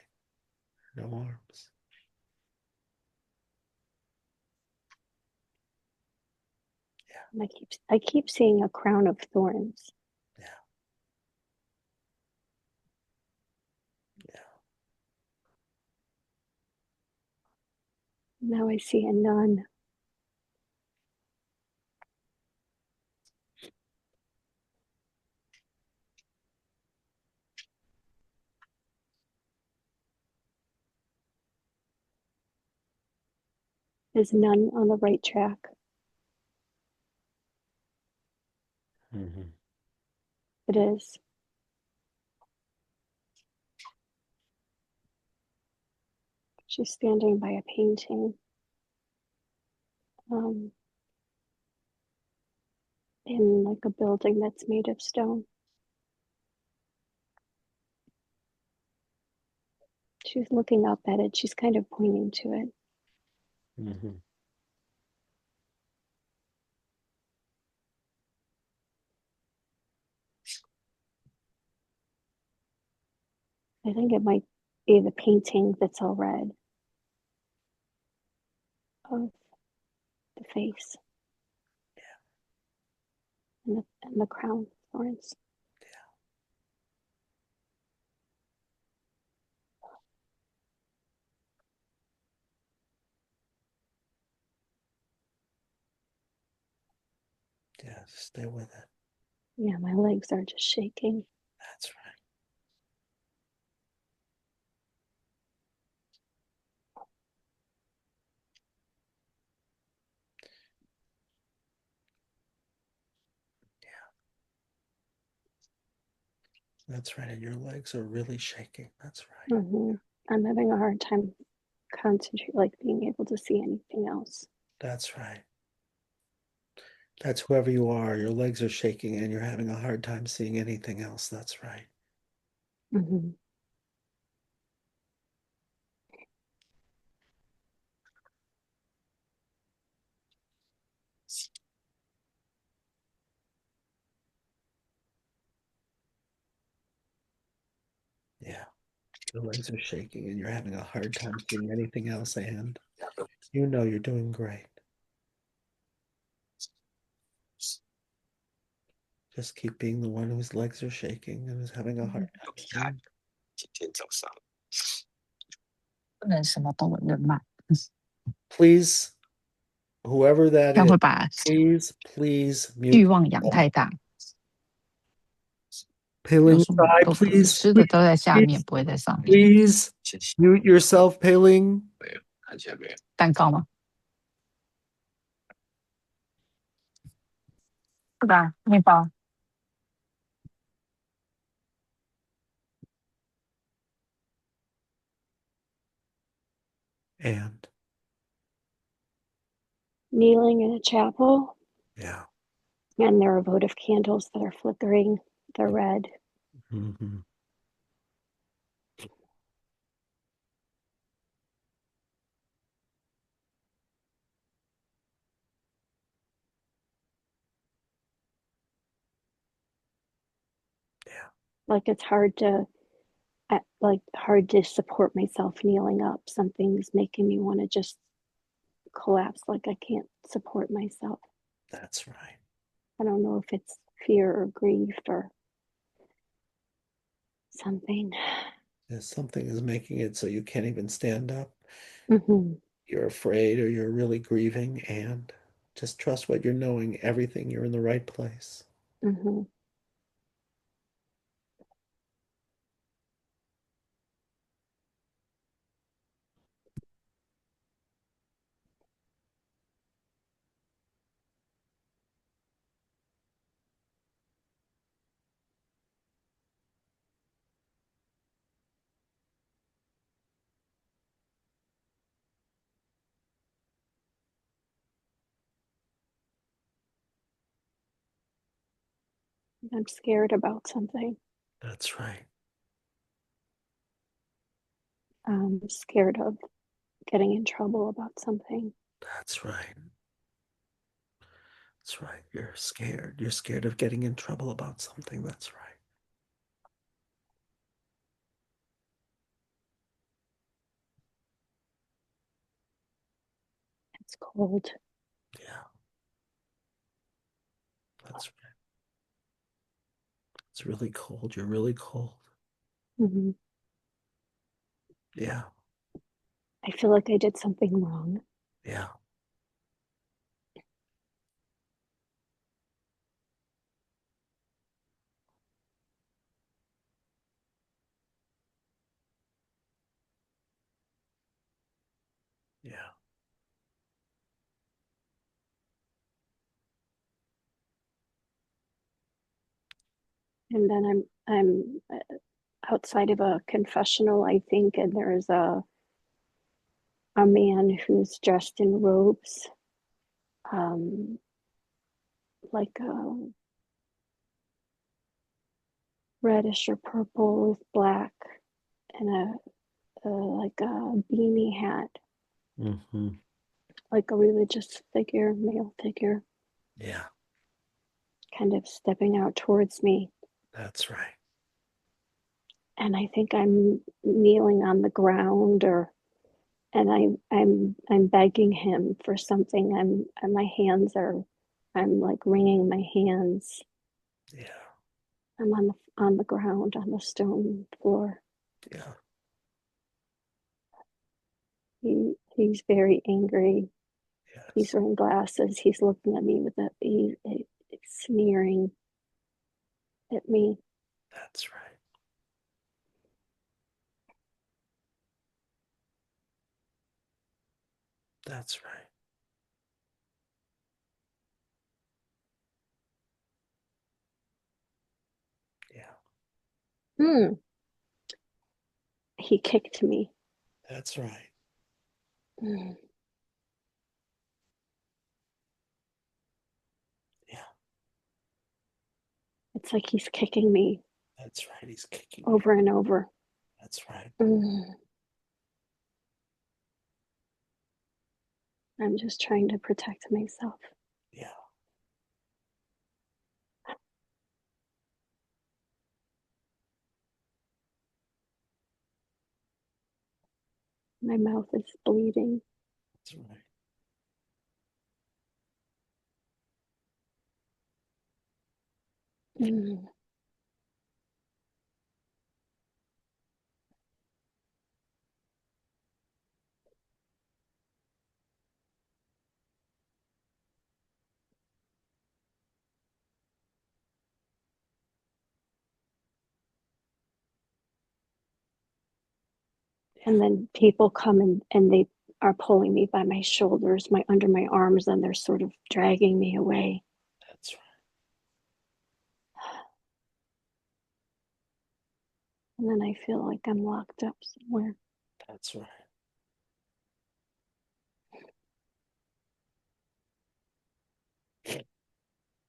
No arms. I keep seeing a crown of thorns. Yeah. Yeah. Now I see a nun. Is nun on the right track? Mm-hmm. It is. She's standing by a painting um, in like a building that's made of stone. She's looking up at it. She's kind of pointing to it. Mm-hmm. I think it might be the painting that's all red of the face and the crown thorns. Yeah, just stay with it. Yeah, my legs are just shaking. That's right. That's right. And your legs are really shaking. That's right. Mm-hmm. I'm having a hard time concentrate, like being able to see anything else. That's right. That's whoever you are. Your legs are shaking and you're having a hard time seeing anything else. That's right. Mm-hmm. Yeah. Your legs are shaking and you're having a hard time seeing anything else. And you know you're doing great. Just keep being the one whose legs are shaking and is having a hard time seeing. 不能什么都人脉，Please, whoever that 这样 is, 会把 please 欲 mute. 望养太大。有 Peiling 什么 Sai, 都 please, 吃的都在下面， please, 不会在上面。 please mute yourself, Peiling. 蛋糕吗？是吧？面包。And Kneeling in a chapel, yeah. and there are votive candles that are flickering. They're red. Mm-hmm. Yeah. Like it's hard to support myself kneeling up. Something's making me want to just collapse, like I can't support myself. That's right. I don't know if it's fear or grief or something. If something is making it so you can't even stand up, Mm-hmm. you're afraid or you're really grieving, and just trust what you're knowing, everything, you're in the right place. Mm-hmm. I'm scared about something. That's right. I'm scared of getting in trouble about something. That's right. That's right. You're scared. You're scared of getting in trouble about something. That's right. It's cold. Yeah. That's right. It's really cold. You're really cold. Mhm. Yeah. I feel like I did something wrong. Yeah. Yeah. And then I'm outside of a confessional, I think, and there's a man who's dressed in robes, um, like reddish or purple with black, and a like a beanie hat, Mm-hmm. like a religious figure, male figure, Yeah. kind of stepping out towards me. That's right. And I think I'm kneeling on the ground, or and I'm begging him for something. And my hands are, I'm like wringing my hands. Yeah. I'm on the ground on the stone floor. Yeah. He's very angry. He's Yes. wearing glasses. He's looking at me with sneering at me. That's right. That's right. Yeah. Hmm. He kicked me. That's right. Hmm. Yeah. It's like he's kicking me That's right. He's kicking you. over and over. That's right. Hmm. I'm just trying to protect myself. Yeah. My mouth is bleeding. That's right. Hmm. Yeah. And then people come and they are pulling me by my shoulders, my under my arms, and they're sort of dragging me away. That's right. And then I feel like I'm locked up somewhere That's right.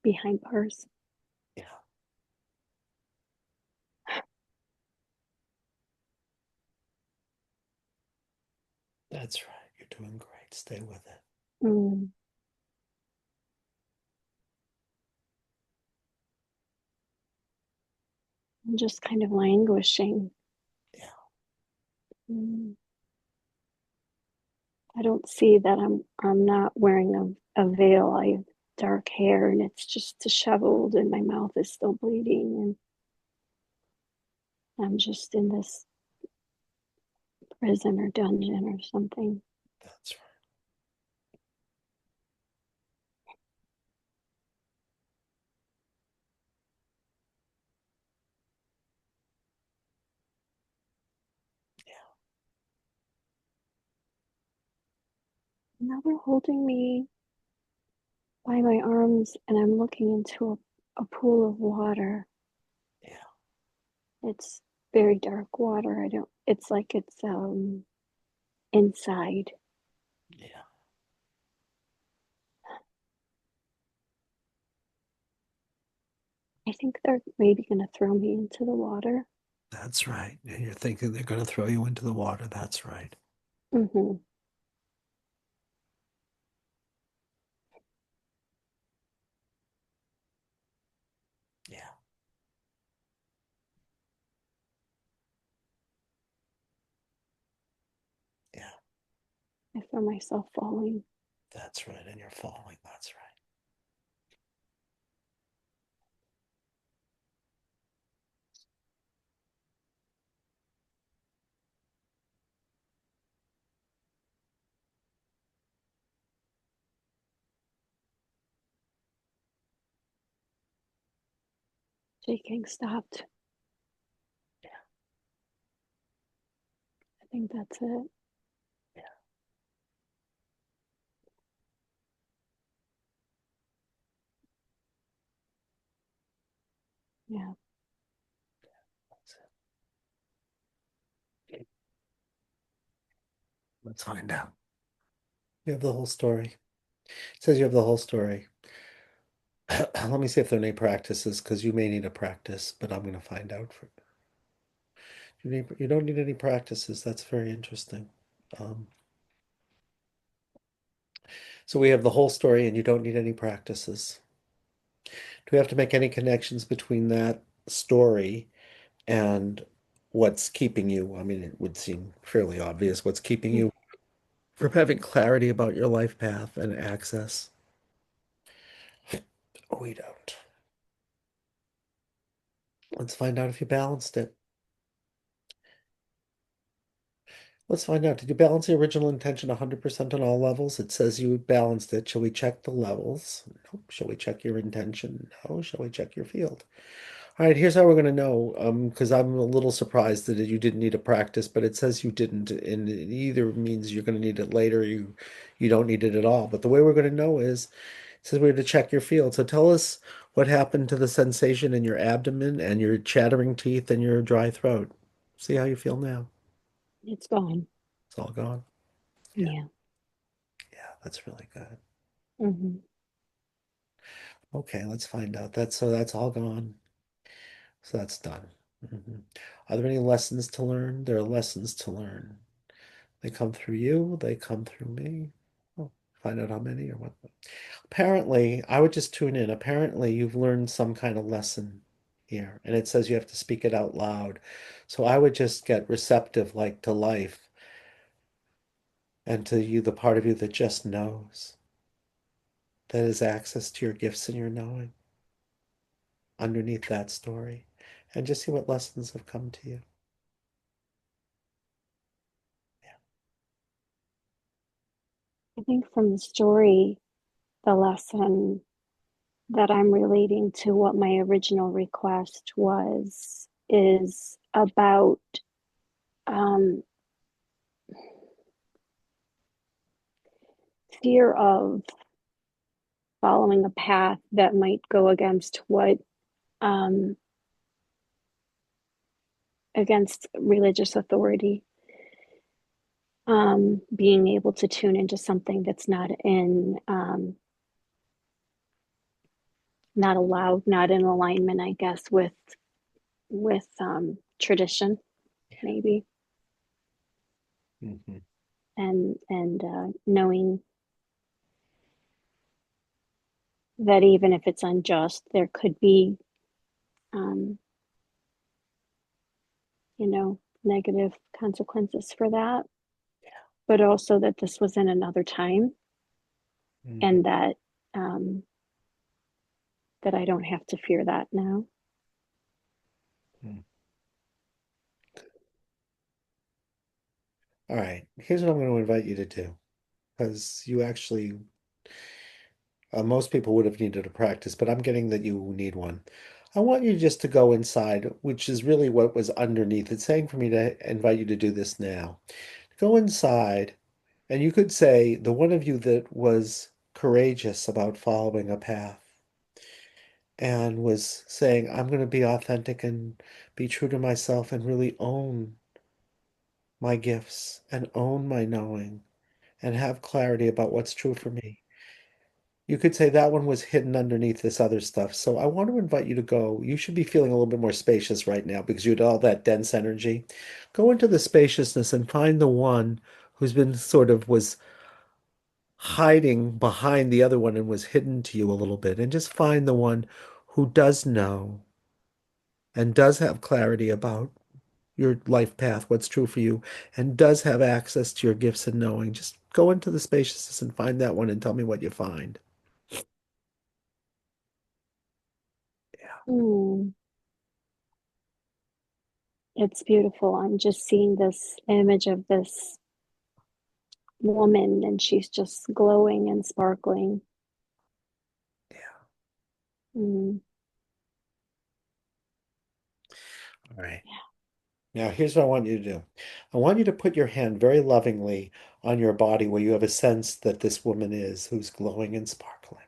behind bars. Yeah. That's right. You're doing great. Stay with it. Mm. I'm just kind of languishing. Yeah. Mm. I don't see that I'm not wearing a veil. I have dark hair and it's just disheveled and my mouth is still bleeding and I'm just in this prison or dungeon or something. That's right. Yeah. Now they're holding me by my arms and I'm looking into a pool of water. Yeah. It's very dark water. I don't, it's like it's inside. Yeah. I think they're maybe going to throw me into the water. That's right. And you're thinking they're going to throw you into the water. That's right. Mm-hmm. Yeah. Yeah. I feel myself falling. That's right. And you're falling. That's right. Shaking stopped. I think that's it. Yeah. Let's find out. You have the whole story. It says you have the whole story. Let me see if there are any practices, because you may need a practice, but I'm going to find out for you don't need any practices. That's very interesting. Um, so we have the whole story, and you don't need any practices. Do we have to make any connections between that story and what's keeping you? I mean, it would seem fairly obvious what's keeping you from having clarity about your life path and access. We don't. Let's find out if you balanced it. Let's find out. Did you balance the original intention 100% on all levels? It says you balanced it. Shall we check the levels? Nope. Shall we check your intention? No. Shall we check your field? All right, here's how we're going to know. Because I'm a little surprised that you didn't need a practice, but it says you didn't, and it either means you're going to need it later, or you don't need it at all. But the way we're going to know is it says we're to check your field. So tell us what happened to the sensation in your abdomen and your chattering teeth and your dry throat. See how you feel now. It's gone. It's all gone. Yeah. Yeah, that's really good. Mm-hmm. Okay, let's find out. That's all gone. So that's done. Are there any lessons to learn? There are lessons to learn. They come through you, they come through me. Oh, find out how many or what. Apparently, I would just tune in. Apparently, you've learned some kind of lesson here, and it says you have to speak it out loud. So I would just get receptive, like to life, and to you, the part of you that just knows, that has access to your gifts and your knowing underneath that story, and just see what lessons have come to you. I think from the story, the lesson that I'm relating to what my original request was is about um, fear of following a path that might go against what against religious authority. Being able to tune into something that's not allowed, not in alignment, I guess, with tradition, maybe, Mm-hmm. and knowing that even if it's unjust, there could be, um, negative consequences for that. But also that this was in another time, Mm-hmm. and um, that I don't have to fear that now. Mm-hmm. All right, here's what I'm going to invite you to do, because you actually, most people would have needed a practice, but I'm getting that you need one. I want you just to go inside, which is really what was underneath. It's saying for me to invite you to do this now. Go inside, and you could say the one of you that was courageous about following a path and was saying, I'm going to be authentic and be true to myself and really own my gifts and own my knowing and have clarity about what's true for me. You could say that one was hidden underneath this other stuff. So I want to invite you to go. You should be feeling a little bit more spacious right now because you had all that dense energy. Go into the spaciousness and find the one who's been sort of was hiding behind the other one and was hidden to you a little bit. And just find the one who does know and does have clarity about your life path, what's true for you, and does have access to your gifts and knowing. Just go into the spaciousness and find that one and tell me what you find. Mm, it's beautiful. I'm just seeing this image of this woman, and she's just glowing and sparkling. Yeah. Mm, All right. Now, here's what I want you to do. I want you to put your hand very lovingly on your body where you have a sense that this woman is who's glowing and sparkling.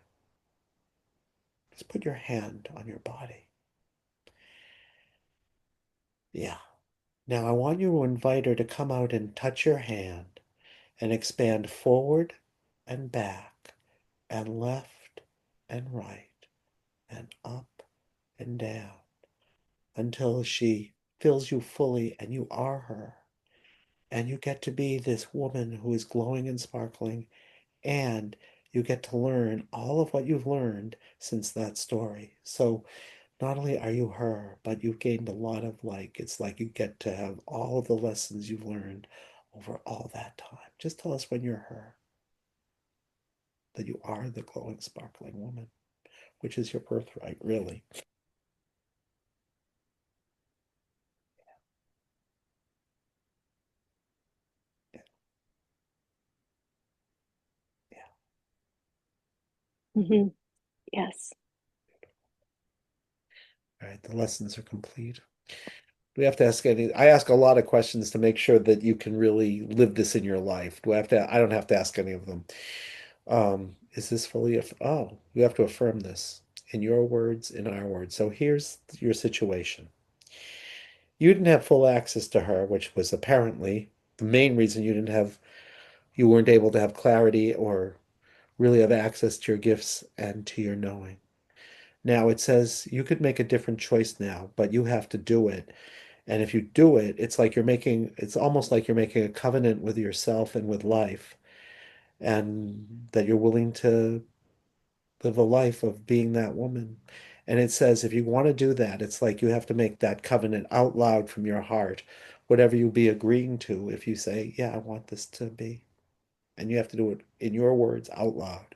Just put your hand on your body. Yeah. Now, I want you to invite her to come out and touch your hand and expand forward and back and left and right and up and down until she fills you fully and you are her. And you get to be this woman who is glowing and sparkling, and you get to learn all of what you've learned since that story. So not only are you her, but you've gained a lot of it's like you get to have all of the lessons you've learned over all that time. Just tell us when you're her, that you are the glowing, sparkling woman, which is your birthright, really. Yeah, yeah. Hmm. Yes. All right, the lessons are complete. Do we have to ask any? I ask a lot of questions to make sure that you can really live this in your life. Do I have to? I don't have to ask any of them. Is this fully? Oh, you have to affirm this in your words, in our words. So here's your situation. You didn't have full access to her, which was apparently the main reason you weren't able to have clarity or really have access to your gifts and to your knowing. Now it says you could make a different choice now, but you have to do it. And if you do it, it's almost like you're making a covenant with yourself and with life, and that you're willing to live a life of being that woman. And it says if you want to do that, it's like you have to make that covenant out loud from your heart, whatever you be agreeing to. If you say, yeah, I want this to be, and you have to do it in your words out loud,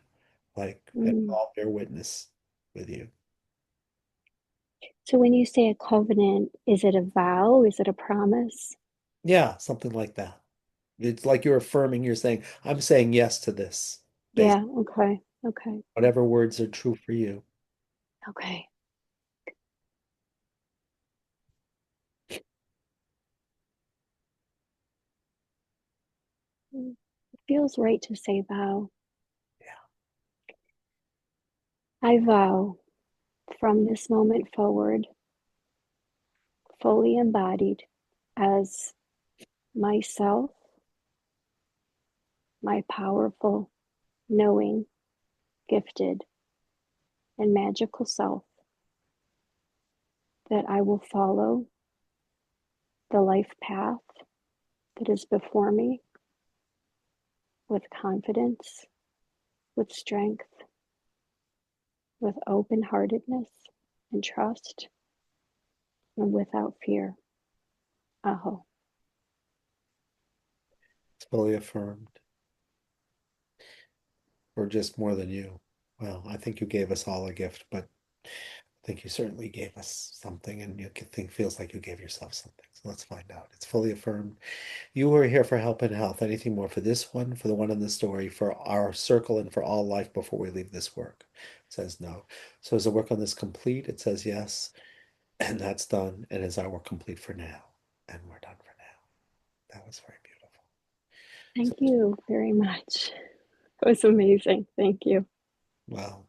and Mm. I'll bear witness with you. So when you say a covenant, is it a vow? Is it a promise? Yeah, something like that. It's like you're affirming, you're saying, I'm saying yes to this, based Yeah, okay. Okay. whatever words are true for you. Okay. Mm. It feels right to say vow. Yeah. I vow from this moment forward, fully embodied as myself, my powerful, knowing, gifted, and magical self, that I will follow the life path that is before me with confidence, with strength, with open heartedness and trust, and without fear. Aho. It's fully affirmed. Or just more than you. Well, I think you gave us all a gift, but I think you certainly gave us something, and you think feels like you gave yourself something. So let's find out. It's fully affirmed. You are here for help and health. Anything more for this one, for the one in the story, for our circle, and for all life before we leave this work? It says no. So is the work on this complete? It says yes. And that's done. And is our work complete for now? And we're done for now. That was very beautiful. So, Thank you very much. It was amazing. Thank you. well,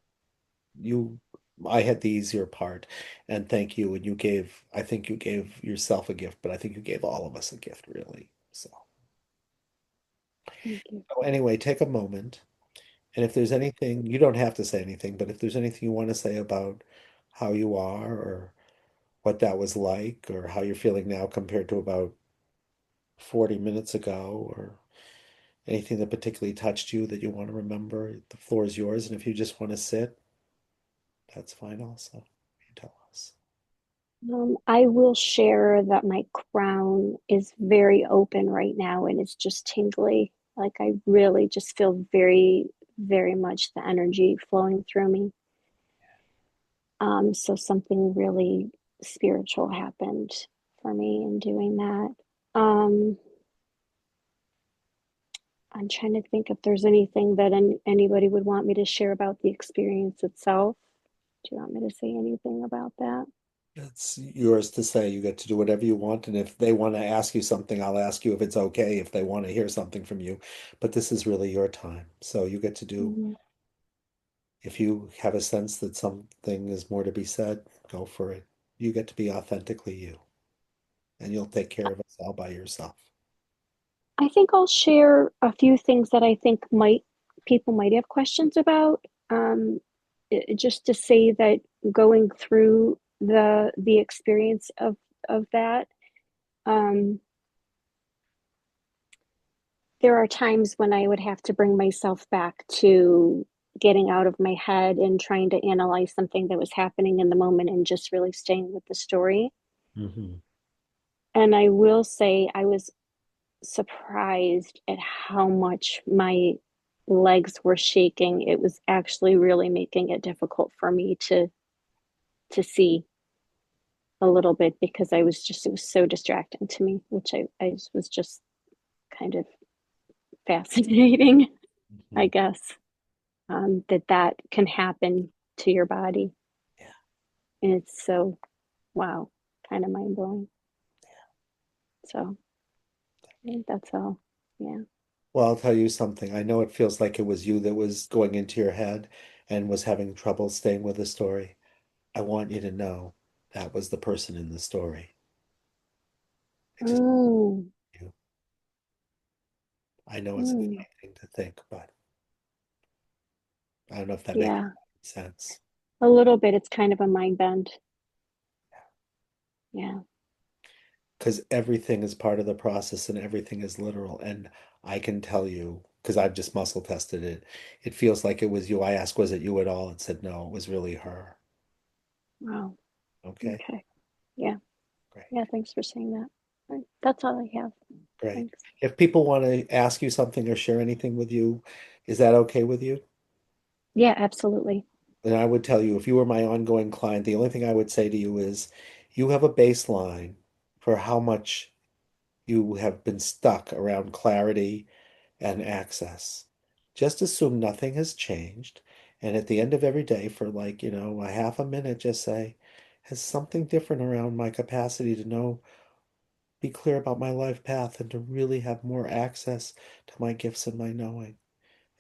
you I had the easier part, and thank you. And I think you gave yourself a gift, but I think you gave all of us a gift, really. Thank you. So anyway, take a moment, and if there's anything, you don't have to say anything, but if there's anything you want to say about how you are or what that was like or how you're feeling now compared to about 40 minutes ago, or anything that particularly touched you that you want to remember, the floor is yours. And if you just want to sit, that's fine also. You tell us. I will share that my crown is very open right now and it's just tingly. Like I really just feel very, very much the energy flowing through me. So something really spiritual happened for me in doing that. Um, I'm trying to think if there's anything that anybody would want me to share about the experience itself. Do you want me to say anything about that? It's yours to say. You get to do whatever you want. And if they want to ask you something, I'll ask you if it's okay if they want to hear something from you. But this is really your time. So you get to do, Mhm. if you have a sense that something is more to be said, go for it. You get to be authentically you, and you'll take care of us all by yourself. I think I'll share a few things that I think people might have questions about. Um, just to say that going through the experience of that, um, there are times when I would have to bring myself back to getting out of my head and trying to analyze something that was happening in the moment and just really staying with the story. Hmm. And I will say I was surprised at how much my legs were shaking. It was actually really making it difficult for me to see a little bit because it was so distracting to me, which I was just kind of fascinating, I Hmm. guess, that that can happen to your body. Yeah. And it's so, wow, kind of mind blowing. So I think that's all. Yeah. Well, I'll tell you something. I know it feels like it was you that was going into your head and was having trouble staying with the story. I want you to know that was the person in the story. I just, Oh, you. I know it's a mm, funny thing to think, but I don't know if that makes yeah. sense. A little bit. It's kind of a mind bend. Yeah. Because everything is part of the process and everything is literal. And I can tell you, because I've just muscle tested it, it feels like it was you. I asked, was it you at all? It said no, it was really her. Wow. Okay, Okay. Yeah. great, Yeah. Thanks for saying that. All right. That's all I have. great. Thanks. If people want to ask you something or share anything with you, is that okay with you? Yeah, absolutely. Then I would tell you, if you were my ongoing client, the only thing I would say to you is you have a baseline for how much you have been stuck around clarity and access. Just assume nothing has changed. And at the end of every day, for like, a half a minute, just say, has something different around my capacity to know, be clear about my life path, and to really have more access to my gifts and my knowing.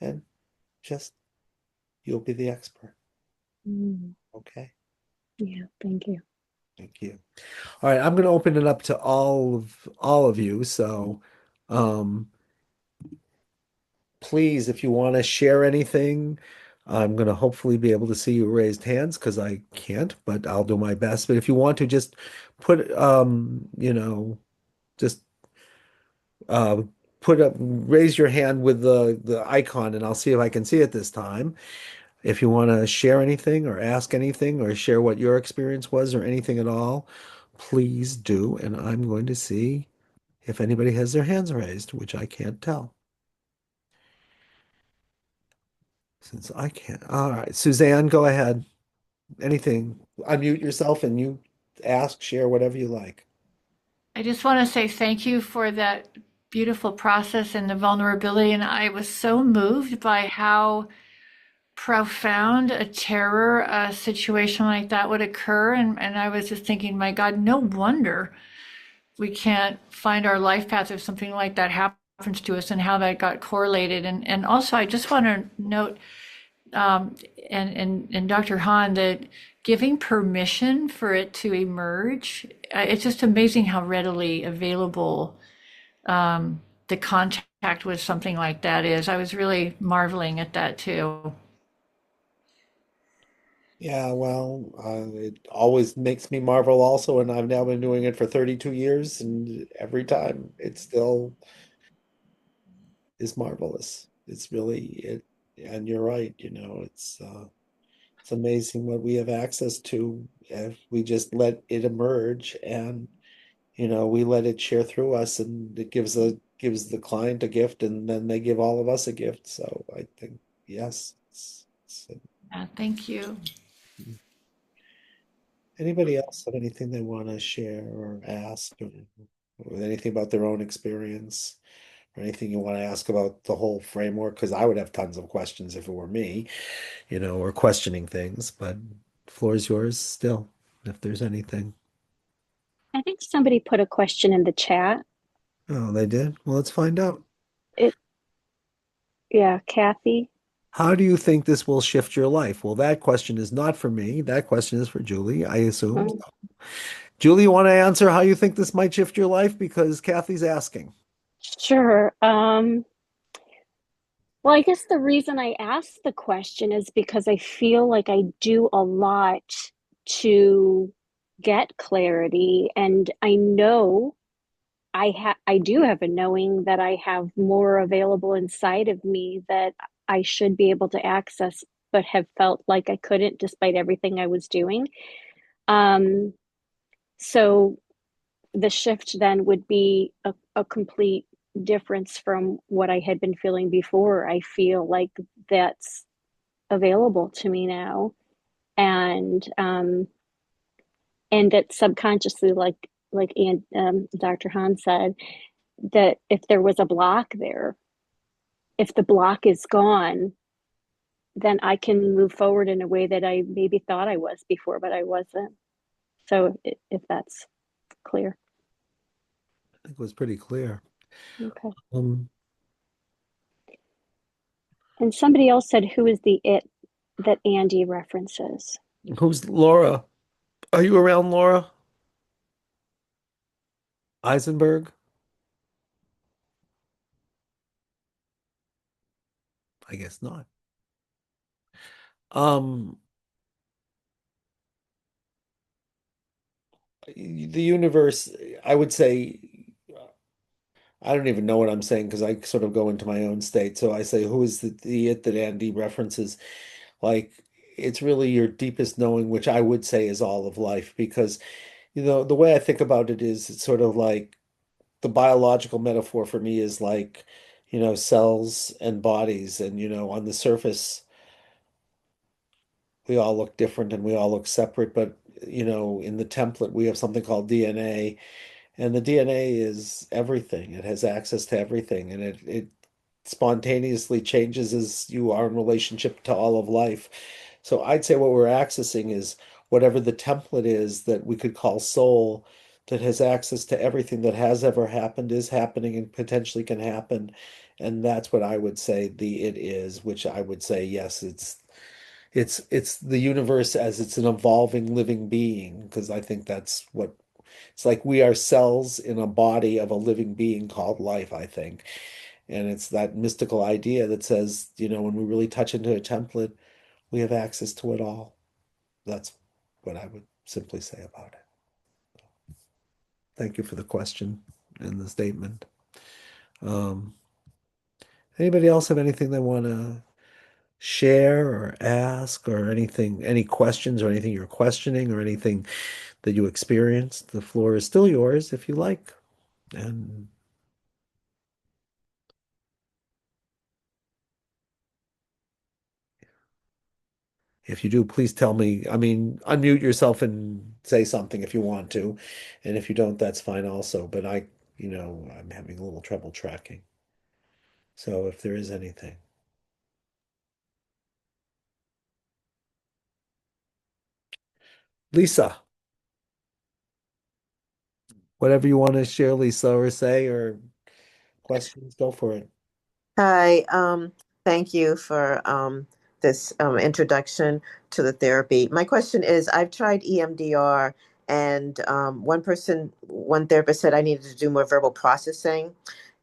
And just, you'll be the expert. Mm, Okay. yeah. Thank you. Thank you. All right, I'm going to open it up to all of you. So, um, please, if you want to share anything, I'm going to hopefully be able to see you raised hands because I can't, but I'll do my best. But if you want to just put, just uh, put up, raise your hand with the icon, and I'll see if I can see it this time. If you want to share anything or ask anything or share what your experience was or anything at all, please do. And I'm going to see if anybody has their hands raised, which I can't tell. Since I can't. All right, Suzanne, go ahead. Anything. Unmute yourself and you ask, share whatever you like. I just want to say thank you for that beautiful process and the vulnerability. And I was so moved by how profound a terror a situation like that would occur. And I was just thinking, my God, no wonder we can't find our life path if something like that happens to us and how that got correlated. And also, I just want to note, and Dr. Hahn, that giving permission for it to emerge, it's just amazing how readily available the contact with something like that is. I was really marveling at that too. Yeah, well, it always makes me marvel also, and I've now been doing it for 32 years, and every time it still is marvelous. It's really it, and you're right, it's amazing what we have access to if we just let it emerge and we let it share through us and it gives the client a gift and then they give all of us a gift. So I think yes. Thank you. Anybody else have anything they want to share or ask or anything about their own experience or anything you want to ask about the whole framework? Because I would have tons of questions if it were me, or questioning things, but floor is yours still. if there's anything. I think somebody put a question in the chat. Oh, they did? Well, let's find out. It, yeah, Kathy. How do you think this will shift your life? Well, that question is not for me. That question is for Julie, I assume. um, Julie, you want to answer how you think this might shift your life? Because Kathy's asking. Sure. Well, I guess the reason I asked the question is because I feel like I do a lot to get clarity, and I know I do have a knowing that I have more available inside of me that I should be able to access, but have felt like I couldn't despite everything I was doing. Um, so the shift then would be a complete difference from what I had been feeling before. I feel like that's available to me now, and that subconsciously, Dr. Hahn said, that if there was a block there, if the block is gone, then I can move forward in a way that I maybe thought I was before, but I wasn't. So if that's clear. I think it was pretty clear. Okay. Um, And somebody else said, who is the it that Andy references? who's Laura? Are you around, Laura Eisenberg? I guess not. Um, the universe, I would say, I don't even know what I'm saying because I sort of go into my own state. So I say, who is the it that Andy references? Like, it's really your deepest knowing, which I would say is all of life, because, the way I think about it is it's sort of like the biological metaphor for me is like, cells and bodies. And, on the surface, we all look different and we all look separate. But, in the template, we have something called DNA. And the DNA is everything. It has access to everything, and it spontaneously changes as you are in relationship to all of life. So I'd say what we're accessing is whatever the template is that we could call soul, that has access to everything that has ever happened, is happening, and potentially can happen. And that's what I would say the it is, which I would say, yes, it's the universe as it's an evolving living being, because I think that's what it's like. We are cells in a body of a living being called life, I think. And it's that mystical idea that says, when we really touch into a template, we have access to it all. That's what I would simply say about it. Thank you for the question and the statement. Um, Anybody else have anything they want to share or ask, or anything, any questions, or anything you're questioning, or anything that you experienced? The floor is still yours if you like. And if you do, please tell me. I mean, unmute yourself and say something if you want to. And if you don't, that's fine also. But I'm having a little trouble tracking. So if there is anything. Lisa, whatever you want to share, Lisa, or say, or questions, go for it. Hi, thank you for this introduction to the therapy. My question is, I've tried EMDR, and one therapist said I needed to do more verbal processing,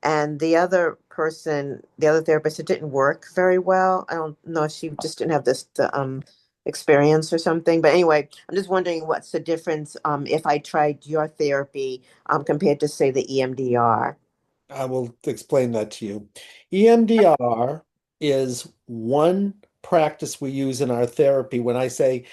and the other therapist, it didn't work very well. I don't know if she just didn't have the experience or something. But anyway, I'm just wondering what's the difference if I tried your therapy compared to, say, the EMDR. I will explain that to you. EMDR is one practice we use in our therapy. When I say,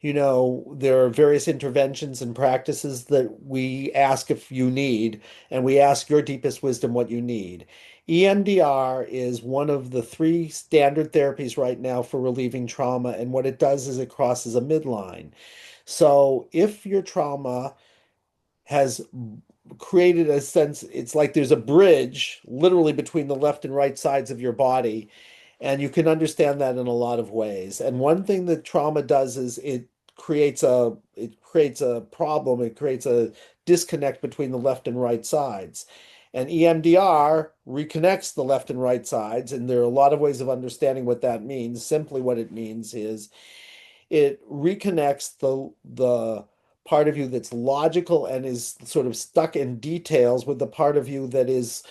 there are various interventions and practices that we ask if you need, and we ask your deepest wisdom what you need. EMDR is one of the three standard therapies right now for relieving trauma. And what it does is it crosses a midline. So if your trauma has created a sense, it's like there's a bridge literally between the left and right sides of your body, and you can understand that in a lot of ways. And one thing that trauma does is it creates a problem. It creates a disconnect between the left and right sides. And EMDR reconnects the left and right sides, and there are a lot of ways of understanding what that means. Simply what it means is it reconnects the part of you that's logical and is sort of stuck in details with the part of you that is,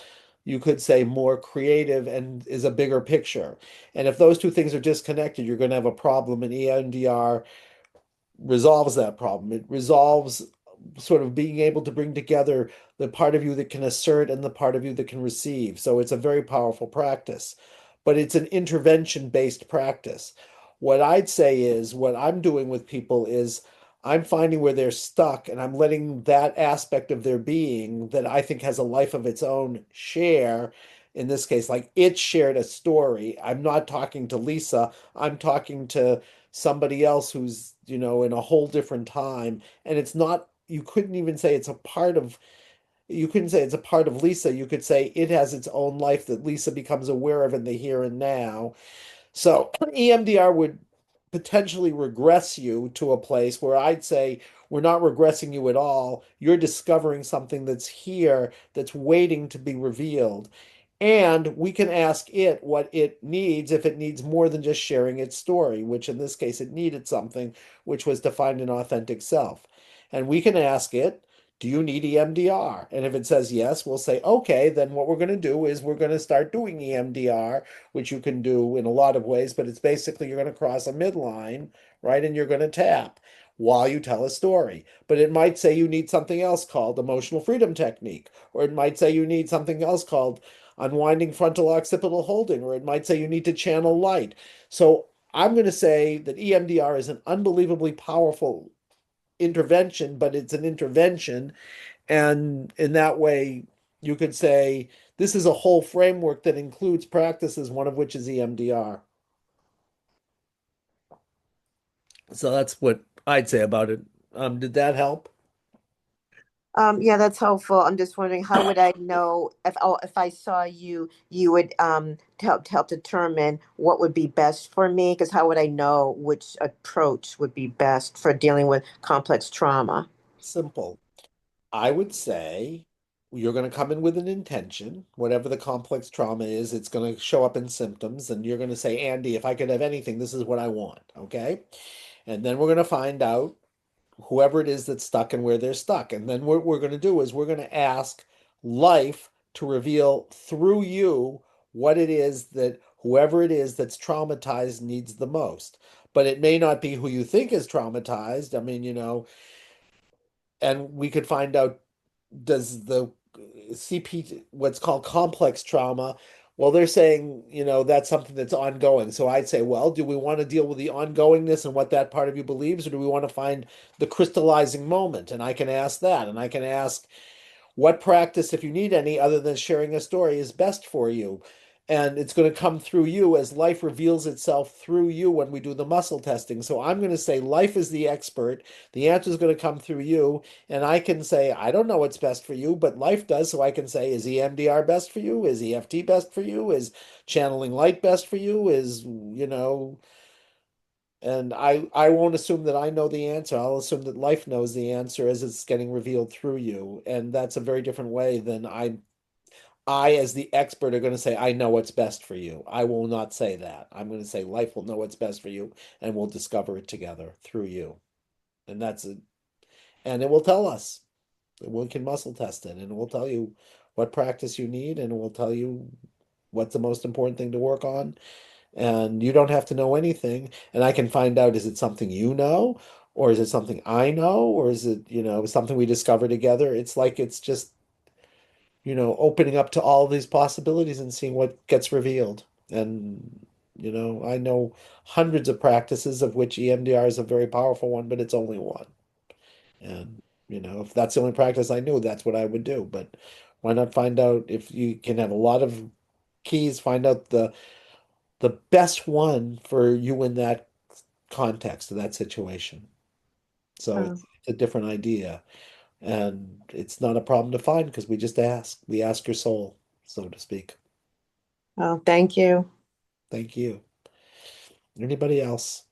you could say, more creative and is a bigger picture. And if those two things are disconnected, you're going to have a problem. And EMDR resolves that problem. It resolves sort of being able to bring together the part of you that can assert and the part of you that can receive. So it's a very powerful practice, but it's an intervention-based practice. What I'd say is what I'm doing with people is I'm finding where they're stuck and I'm letting that aspect of their being that I think has a life of its own share. In this case, like it shared a story. I'm not talking to Lisa, I'm talking to somebody else who's, in a whole different time. And it's not, you couldn't even say it's a part of, you couldn't say it's a part of Lisa. You could say it has its own life that Lisa becomes aware of in the here and now. So EMDR would potentially regress you to a place where I'd say we're not regressing you at all. You're discovering something that's here that's waiting to be revealed. And we can ask it what it needs if it needs more than just sharing its story, which in this case it needed something, which was to find an authentic self. And we can ask it, do you need EMDR? And if it says yes, we'll say, okay, then what we're going to do is we're going to start doing EMDR, which you can do in a lot of ways, but it's basically you're going to cross a midline, right? And you're going to tap while you tell a story. But it might say you need something else called emotional freedom technique, or it might say you need something else called unwinding frontal occipital holding, or it might say you need to channel light. So I'm going to say that EMDR is an unbelievably powerful intervention, but it's an intervention. And in that way, you could say this is a whole framework that includes practices, one of which is EMDR. So that's what I'd say about it. Did that help? Yeah, that's helpful. I'm just wondering, how would I know if I saw you, you would help determine what would be best for me? Because how would I know which approach would be best for dealing with complex trauma? Simple. I would say you're going to come in with an intention, whatever the complex trauma is, it's going to show up in symptoms, and you're going to say, Andy, if I could have anything, this is what I want. Okay. And then we're going to find out whoever it is that's stuck and where they're stuck. And then what we're going to do is we're going to ask life to reveal through you what it is that whoever it is that's traumatized needs the most. But it may not be who you think is traumatized. I mean, and we could find out, does the CP, what's called complex trauma, well, they're saying, that's something that's ongoing. So I'd say, well, do we want to deal with the ongoingness and what that part of you believes, or do we want to find the crystallizing moment? And I can ask that. And I can ask, what practice, if you need any, other than sharing a story, is best for you? And it's going to come through you as life reveals itself through you when we do the muscle testing. So I'm going to say life is the expert. The answer is going to come through you. And I can say, I don't know what's best for you, but life does. So I can say, is EMDR best for you? Is EFT best for you? Is channeling light best for you? And I won't assume that I know the answer. I'll assume that life knows the answer as it's getting revealed through you. And that's a very different way than I as the expert are going to say, I know what's best for you. I will not say that. I'm going to say life will know what's best for you and we'll discover it together through you. And that's it. And it will tell us. We can muscle test it and it will tell you what practice you need and it will tell you what's the most important thing to work on. And you don't have to know anything. And I can find out, is it something you know, or is it something I know, or is it, something we discover together? It's like it's just, opening up to all these possibilities and seeing what gets revealed. And, I know hundreds of practices of which EMDR is a very powerful one, but it's only one. And, if that's the only practice I knew, that's what I would do. But why not find out if you can have a lot of keys, find out the best one for you in that context of that situation. So Oh, it's a different idea. And it's not a problem to find because we just ask. We ask your soul, so to speak. oh, thank you. Thank you. Anybody else?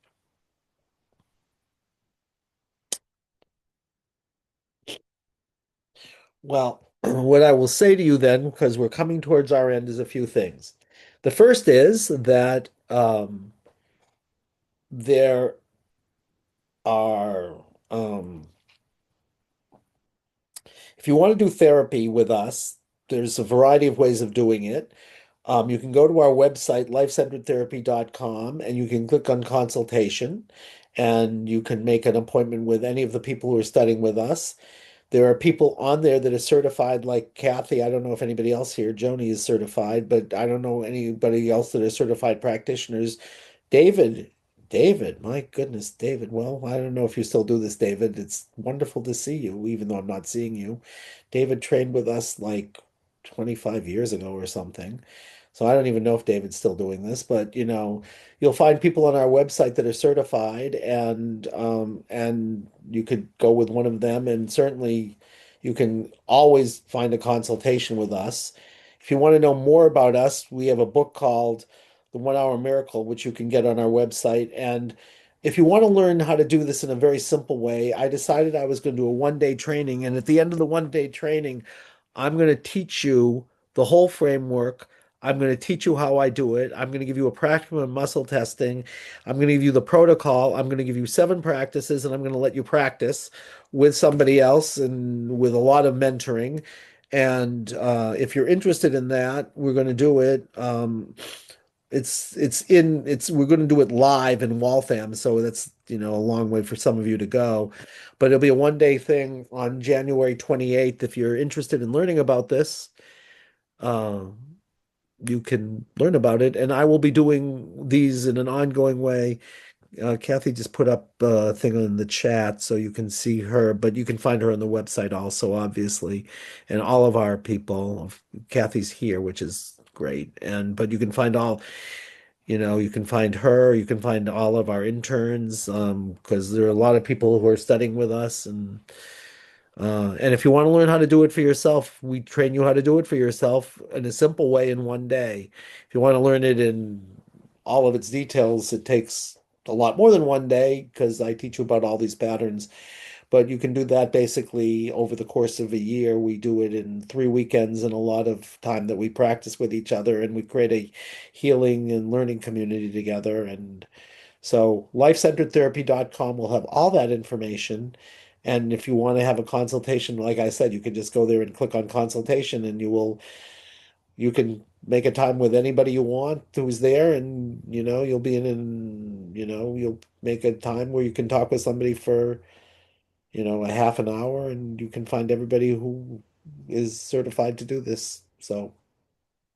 Well, what I will say to you then, because we're coming towards our end, is a few things. The first is that there are, um, if you want to do therapy with us, there's a variety of ways of doing it. You can go to our website, lifecenteredtherapy.com, and you can click on consultation, and you can make an appointment with any of the people who are studying with us. There are people on there that are certified, like Kathy. I don't know if anybody else here, Joni is certified, but I don't know anybody else that are certified practitioners. David, David, my goodness, David. Well, I don't know if you still do this, David. It's wonderful to see you, even though I'm not seeing you. David trained with us like 25 years ago or something. So I don't even know if David's still doing this, but you'll find people on our website that are certified, and you could go with one of them, and certainly you can always find a consultation with us. If you want to know more about us, we have a book called The 1 Hour Miracle, which you can get on our website. And if you want to learn how to do this in a very simple way, I decided I was going to do a 1 day training, and at the end of the 1 day training, I'm going to teach you the whole framework. I'm going to teach you how I do it. I'm going to give you a practical and muscle testing. I'm going to give you the protocol. I'm going to give you 7 practices, and I'm going to let you practice with somebody else and with a lot of mentoring. And if you're interested in that, we're going to do it. We're going to do it live in Waltham, so that's a long way for some of you to go, but it'll be a 1 day thing on January 28th. If you're interested in learning about this, uh, you can learn about it, and I will be doing these in an ongoing way. Kathy just put up a thing in the chat so you can see her, but you can find her on the website also, obviously, and all of our people. Kathy's here, which is great, and but you can find all. You can find her, you can find all of our interns, because there are a lot of people who are studying with us, and if you want to learn how to do it for yourself, we train you how to do it for yourself in a simple way in 1 day. If you want to learn it in all of its details, it takes a lot more than 1 day because I teach you about all these patterns. But you can do that basically over the course of a year. We do it in 3 weekends and a lot of time that we practice with each other, and we create a healing and learning community together. And so lifecenteredtherapy.com will have all that information. And if you want to have a consultation, like I said, you can just go there and click on consultation, and you can make a time with anybody you want who's there, and you'll be you'll make a time where you can talk with somebody for a half an hour, and you can find everybody who is certified to do this. So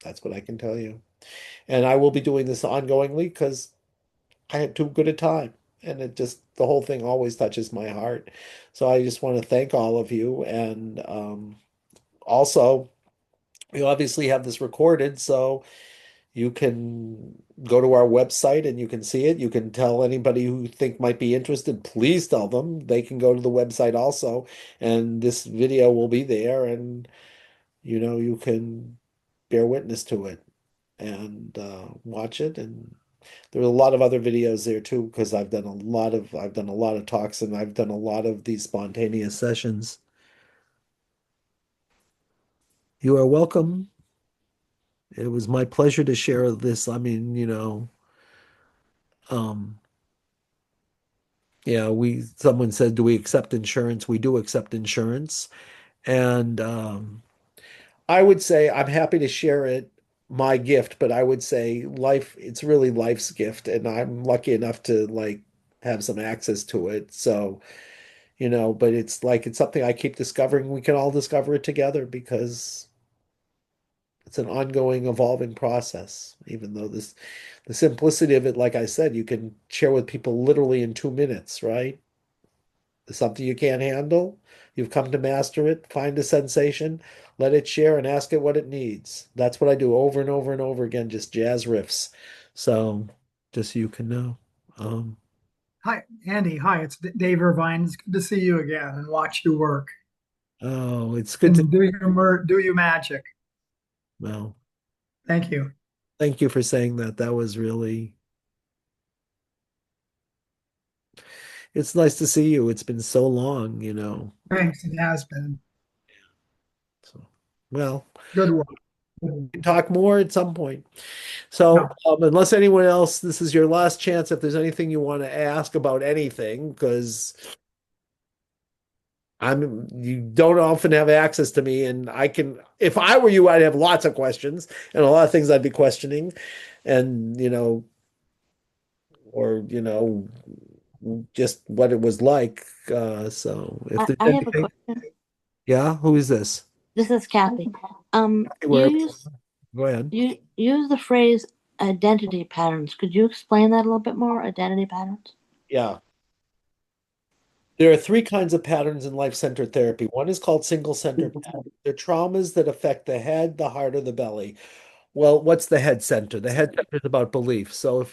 that's what I can tell you. And I will be doing this ongoingly because I had too good a time. And the whole thing always touches my heart. So I just want to thank all of you. And also, we obviously have this recorded, so you can go to our website and you can see it. You can tell anybody who you think might be interested, please tell them. They can go to the website also, and this video will be there, and you can bear witness to it and watch it. And there are a lot of other videos there too, because I've done a lot of talks, and I've done a lot of these spontaneous sessions. You are welcome. It was my pleasure to share this. I mean, um, yeah, someone said, do we accept insurance? We do accept insurance. And I would say I'm happy to share it, my gift, but I would say it's really life's gift, and I'm lucky enough to like have some access to it. So, but it's something I keep discovering. We can all discover it together because it's an ongoing, evolving process, even though the simplicity of it, like I said, you can share with people literally in 2 minutes, right? Something you can't handle, you've come to master it, find a sensation, let it share, and ask it what it needs. That's what I do over and over and over again, just jazz riffs. So, just so you can know. Um, Hi, Andy. Hi, it's Dave Irvine. It's good to see you again and watch you work oh, it's good to, and do your magic. well, Thank you. thank you for saying that. That was really, it's nice to see you. It's been so long. Thanks. It has been. So, well, Good work. we can talk more at some point. So, Yeah. unless anyone else, this is your last chance if there's anything you want to ask about anything, because you don't often have access to me, and I can, if I were you, I'd have lots of questions and a lot of things I'd be questioning, and or just what it was like. So if there's I have a anything, question. yeah, who is this? This is Kathy. You Where, use go ahead. you use the phrase identity patterns. Could you explain that a little bit more? Identity patterns? Yeah. There are three kinds of patterns in life-centered therapy. One is called single-center pattern. They're traumas that affect the head, the heart, or the belly. Well, what's the head center? The head center is about belief. So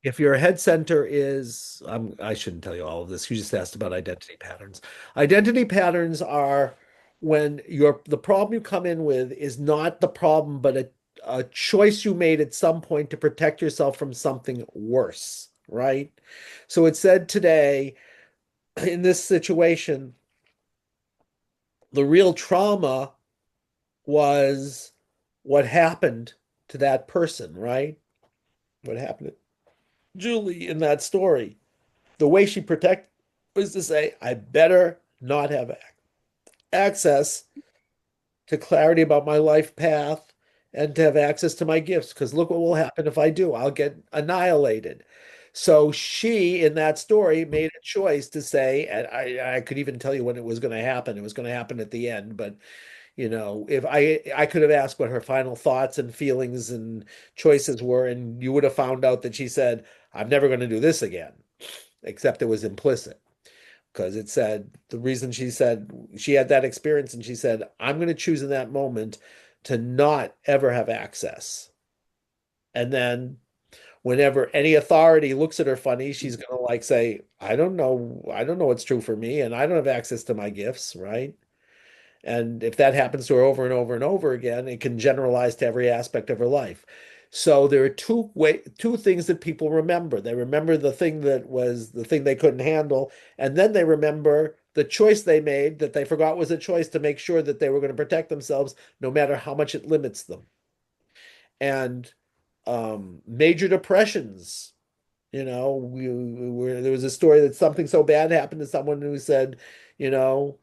if your head center is, I shouldn't tell you all of this. You just asked about identity patterns. Identity patterns are when the problem you come in with is not the problem, but a choice you made at some point to protect yourself from something worse, right? So it said today, in this situation, the real trauma was what happened to that person, right? What happened to Julie in that story. The way she protected was to say, I better not have access to clarity about my life path and to have access to my gifts, because look what will happen if I do. I'll get annihilated. So she, in that story, made a choice to say, and I could even tell you when it was going to happen. It was going to happen at the end, but if I could have asked what her final thoughts and feelings and choices were, and you would have found out that she said, I'm never going to do this again, except it was implicit because it said the reason she said she had that experience and she said, I'm going to choose in that moment to not ever have access. And then whenever any authority looks at her funny, she's going to like say, I don't know what's true for me, and I don't have access to my gifts, right? And if that happens to her over and over and over again, it can generalize to every aspect of her life. So there are two things that people remember. They remember the thing that was the thing they couldn't handle, and then they remember the choice they made that they forgot was a choice to make sure that they were going to protect themselves no matter how much it limits them. And major depressions, there was a story that something so bad happened to someone who said, you know,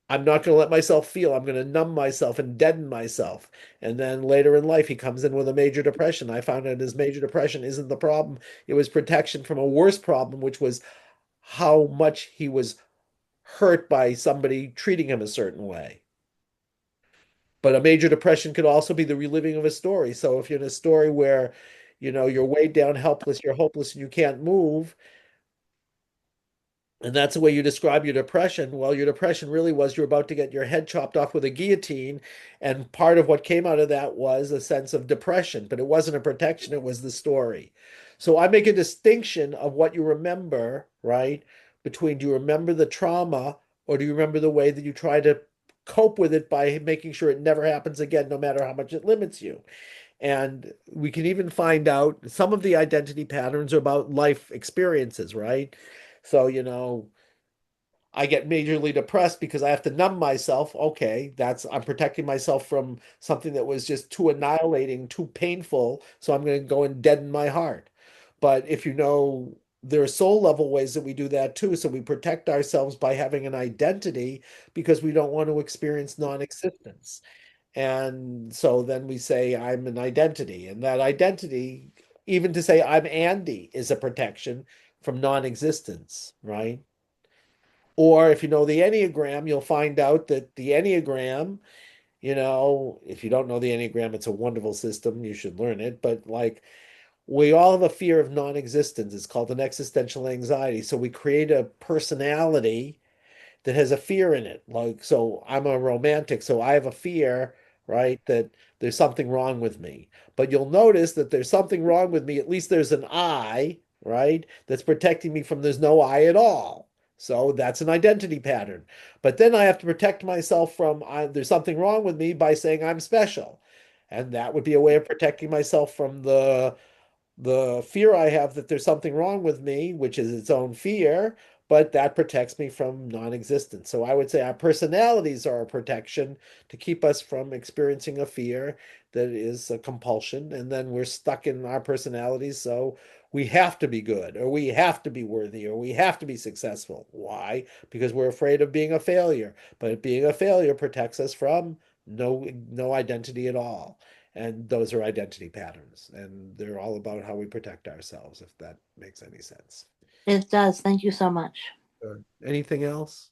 I'm not going to let myself feel. I'm going to numb myself and deaden myself. And then later in life, he comes in with a major depression. I found out his major depression isn't the problem. It was protection from a worse problem, which was how much he was hurt by somebody treating him a certain way. But a major depression could also be the reliving of a story. So if you're in a story where, you're weighed down, helpless, you're hopeless, and you can't move, and that's the way you describe your depression. Well, your depression really was you're about to get your head chopped off with a guillotine. And part of what came out of that was a sense of depression, but it wasn't a protection, it was the story. So I make a distinction of what you remember, right? Between do you remember the trauma or do you remember the way that you try to cope with it by making sure it never happens again, no matter how much it limits you? And we can even find out some of the identity patterns are about life experiences, right? So, I get majorly depressed because I have to numb myself. Okay, I'm protecting myself from something that was just too annihilating, too painful. So I'm going to go and deaden my heart. But if there are soul level ways that we do that too. So we protect ourselves by having an identity because we don't want to experience non-existence. And so then we say, I'm an identity. And that identity, even to say I'm Andy, is a protection from non-existence, right? Or if you know the Enneagram, you'll find out that the Enneagram, if you don't know the Enneagram, it's a wonderful system. You should learn it. But like we all have a fear of non-existence. It's called an existential anxiety. So we create a personality that has a fear in it. Like, so I'm a romantic, so I have a fear, right, that there's something wrong with me. But you'll notice that there's something wrong with me. At least there's an I, right, that's protecting me from there's no I at all. So that's an identity pattern. But then I have to protect myself from there's something wrong with me by saying I'm special. And that would be a way of protecting myself from the fear I have that there's something wrong with me, which is its own fear, but that protects me from non-existence. So I would say our personalities are a protection to keep us from experiencing a fear that is a compulsion, and then we're stuck in our personalities. So we have to be good, or we have to be worthy, or we have to be successful. Why? Because we're afraid of being a failure. But being a failure protects us from no identity at all. And those are identity patterns, and they're all about how we protect ourselves, if that makes any sense. It does. Thank you so much. Anything else?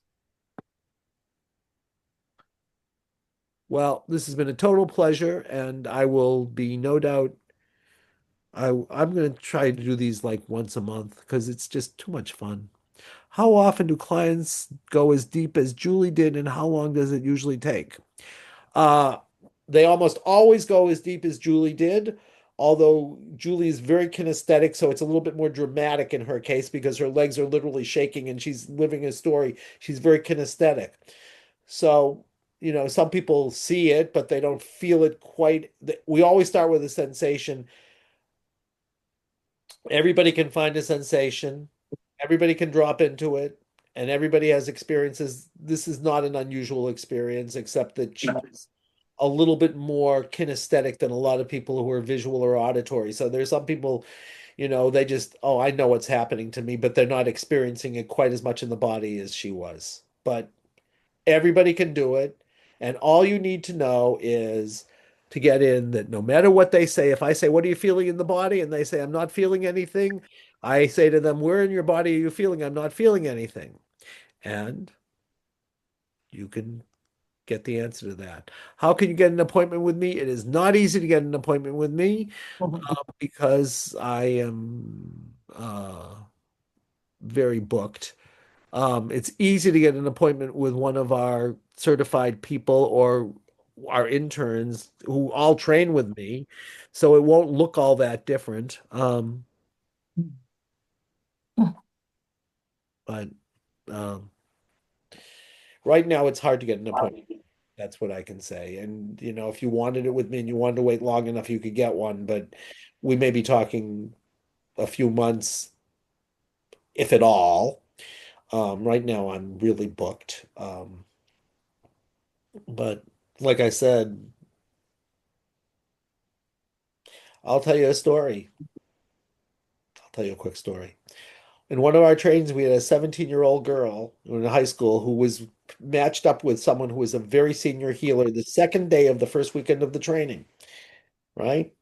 Well, this has been a total pleasure, and I will be no doubt. I'm going to try to do these like once a month because it's just too much fun. How often do clients go as deep as Julie did, and how long does it usually take? Uh, they almost always go as deep as Julie did, although Julie is very kinesthetic, so it's a little bit more dramatic in her case because her legs are literally shaking and she's living a story. She's very kinesthetic. So, some people see it, but they don't feel it quite. We always start with a sensation. Everybody can find a sensation, everybody can drop into it, and everybody has experiences. This is not an unusual experience, except that she's a little bit more kinesthetic than a lot of people who are visual or auditory. So there's some people, they just, oh, I know what's happening to me, but they're not experiencing it quite as much in the body as she was. But everybody can do it. And all you need to know is to get in that no matter what they say, if I say, what are you feeling in the body? And they say, I'm not feeling anything. I say to them, where in your body are you feeling? I'm not feeling anything. And you can get the answer to that. How can you get an appointment with me? It is not easy to get an appointment with me because I am very booked. It's easy to get an appointment with one of our certified people or our interns who all train with me, so it won't look all that different. But um, right now, it's hard to get an appointment. That's what I can say. And if you wanted it with me and you wanted to wait long enough, you could get one. But we may be talking a few months, if at all. Right now, I'm really booked. But like I said, I'll tell you a story. I'll tell you a quick story. In one of our trainings, we had a 17-year-old girl in high school who was matched up with someone who was a very senior healer the second day of the first weekend of the training, right?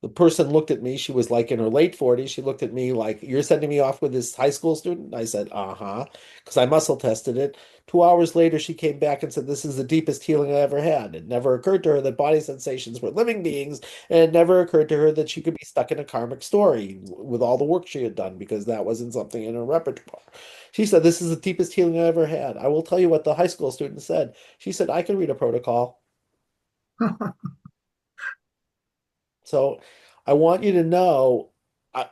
The person looked at me. She was like in her late 40s. She looked at me like, you're sending me off with this high school student? I said, uh-huh, because I muscle tested it. 2 hours later, she came back and said, this is the deepest healing I ever had. It never occurred to her that body sensations were living beings, and it never occurred to her that she could be stuck in a karmic story with all the work she had done, because that wasn't something in her repertoire. She said, this is the deepest healing I ever had. I will tell you what the high school student said. She said, I can read a protocol. So I want you to know I,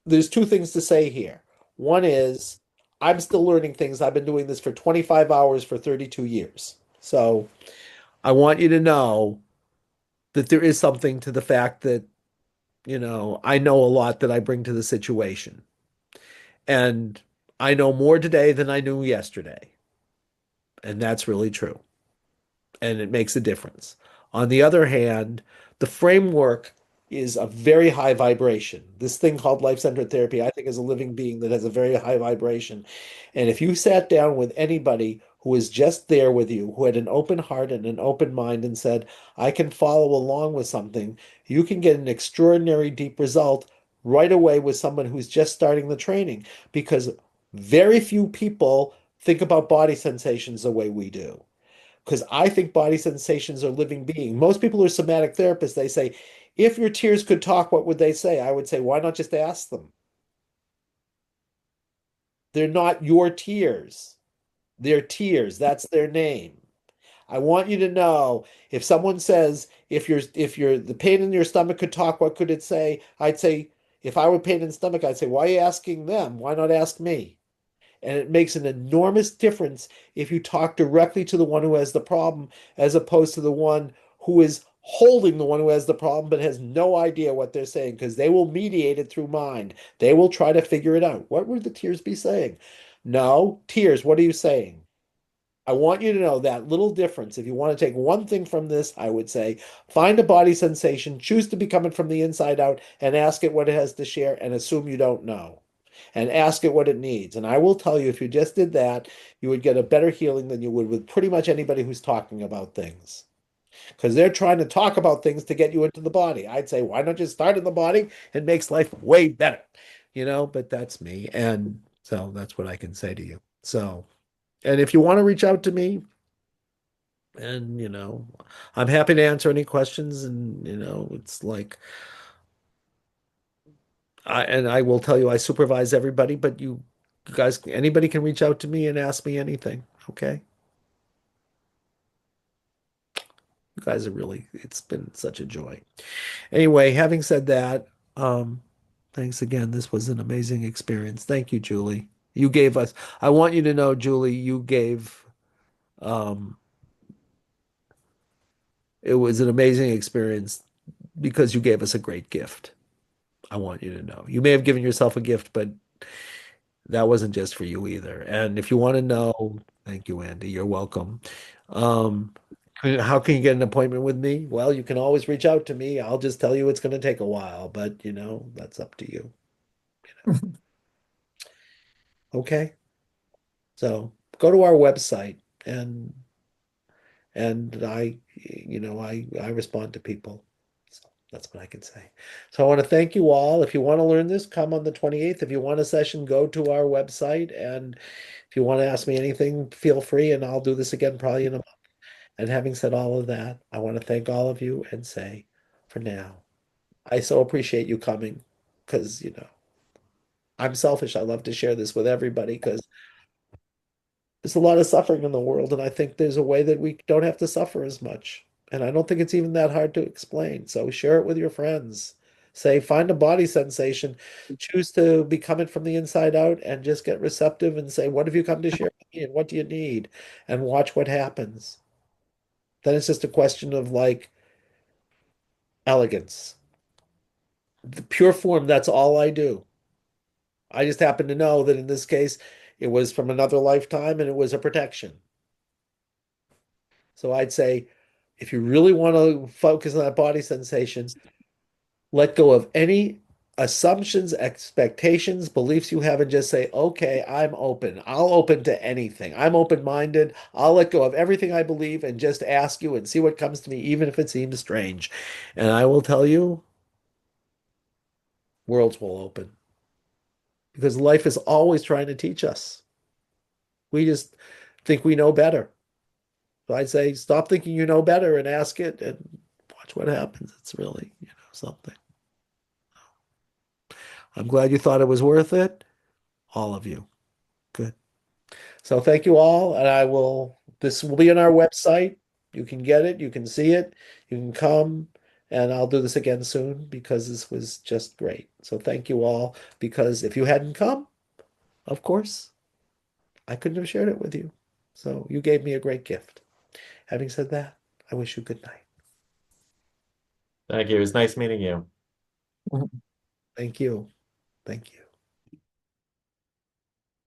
there's two things to say here. One is I'm still learning things. I've been doing this for 25 hours for 32 years. So I want you to know that there is something to the fact that, I know a lot that I bring to the situation. And I know more today than I knew yesterday. And that's really true. And it makes a difference. On the other hand, the framework is a very high vibration. This thing called life-centered therapy, I think, is a living being that has a very high vibration. And if you sat down with anybody who was just there with you, who had an open heart and an open mind and said, I can follow along with something, you can get an extraordinary deep result right away with someone who's just starting the training, because very few people think about body sensations the way we do, because I think body sensations are living being. Most people who are somatic therapists, they say, if your tears could talk, what would they say? I would say, why not just ask them? They're not your tears. They're tears. That's their name. I want you to know, if someone says, if you're the pain in your stomach could talk, what could it say? I'd say, if I were pain in the stomach, I'd say, why are you asking them? Why not ask me? And it makes an enormous difference if you talk directly to the one who has the problem as opposed to the one who is holding the one who has the problem but has no idea what they're saying because they will mediate it through mind. They will try to figure it out. What would the tears be saying? No, tears, what are you saying? I want you to know that little difference. If you want to take one thing from this, I would say find a body sensation, choose to become it from the inside out, and ask it what it has to share and assume you don't know. And ask it what it needs. And I will tell you, if you just did that, you would get a better healing than you would with pretty much anybody who's talking about things. Because they're trying to talk about things to get you into the body. I'd say, why not just start in the body? It makes life way better, but that's me. And so that's what I can say to you. So, and if you want to reach out to me, and I'm happy to answer any questions. And it's like I will tell you I supervise everybody, but you guys, anybody can reach out to me and ask me anything. Okay. You guys are really, it's been such a joy. Anyway, having said that, thanks again. This was an amazing experience. Thank you, Julie. You gave us, I want you to know, Julie, you gave, um, it was an amazing experience because you gave us a great gift. I want you to know. You may have given yourself a gift, but that wasn't just for you either. And if you want to know, thank you, Andy. You're welcome. Um, how can you get an appointment with me? Well, you can always reach out to me. I'll just tell you it's going to take a while, but that's up to you. Okay. So go to our website and I respond to people. So that's what I can say. So I want to thank you all. If you want to learn this, come on the 28th. If you want a session, go to our website. And if you want to ask me anything, feel free, and I'll do this again probably in a month. And having said all of that, I want to thank all of you and say, for now, I so appreciate you coming because, I'm selfish. I love to share this with everybody because there's a lot of suffering in the world, and I think there's a way that we don't have to suffer as much. And I don't think it's even that hard to explain. So share it with your friends. Say, find a body sensation, choose to become it from the inside out, and just get receptive and say, what have you come to share with me, and what do you need? And watch what happens. Then it's just a question of like elegance. The pure form, that's all I do. I just happen to know that in this case, it was from another lifetime and it was a protection. So I'd say, if you really want to focus on that body sensation, let go of any assumptions, expectations, beliefs you have, and just say, okay, I'm open. I'll open to anything. I'm open-minded. I'll let go of everything I believe and just ask you and see what comes to me, even if it seems strange. And I will tell you, worlds will open because life is always trying to teach us. We just think we know better. So I'd say, stop thinking you know better and ask it and watch what happens. It's really, something. I'm glad you thought it was worth it. All of you. Good. So thank you all. And this will be on our website. You can get it. You can see it. You can come. And I'll do this again soon because this was just great. So thank you all. Because if you hadn't come, of course, I couldn't have shared it with you. So you gave me a great gift. Having said that, I wish you good night. Thank you. It was nice meeting you. Thank you. Thank you.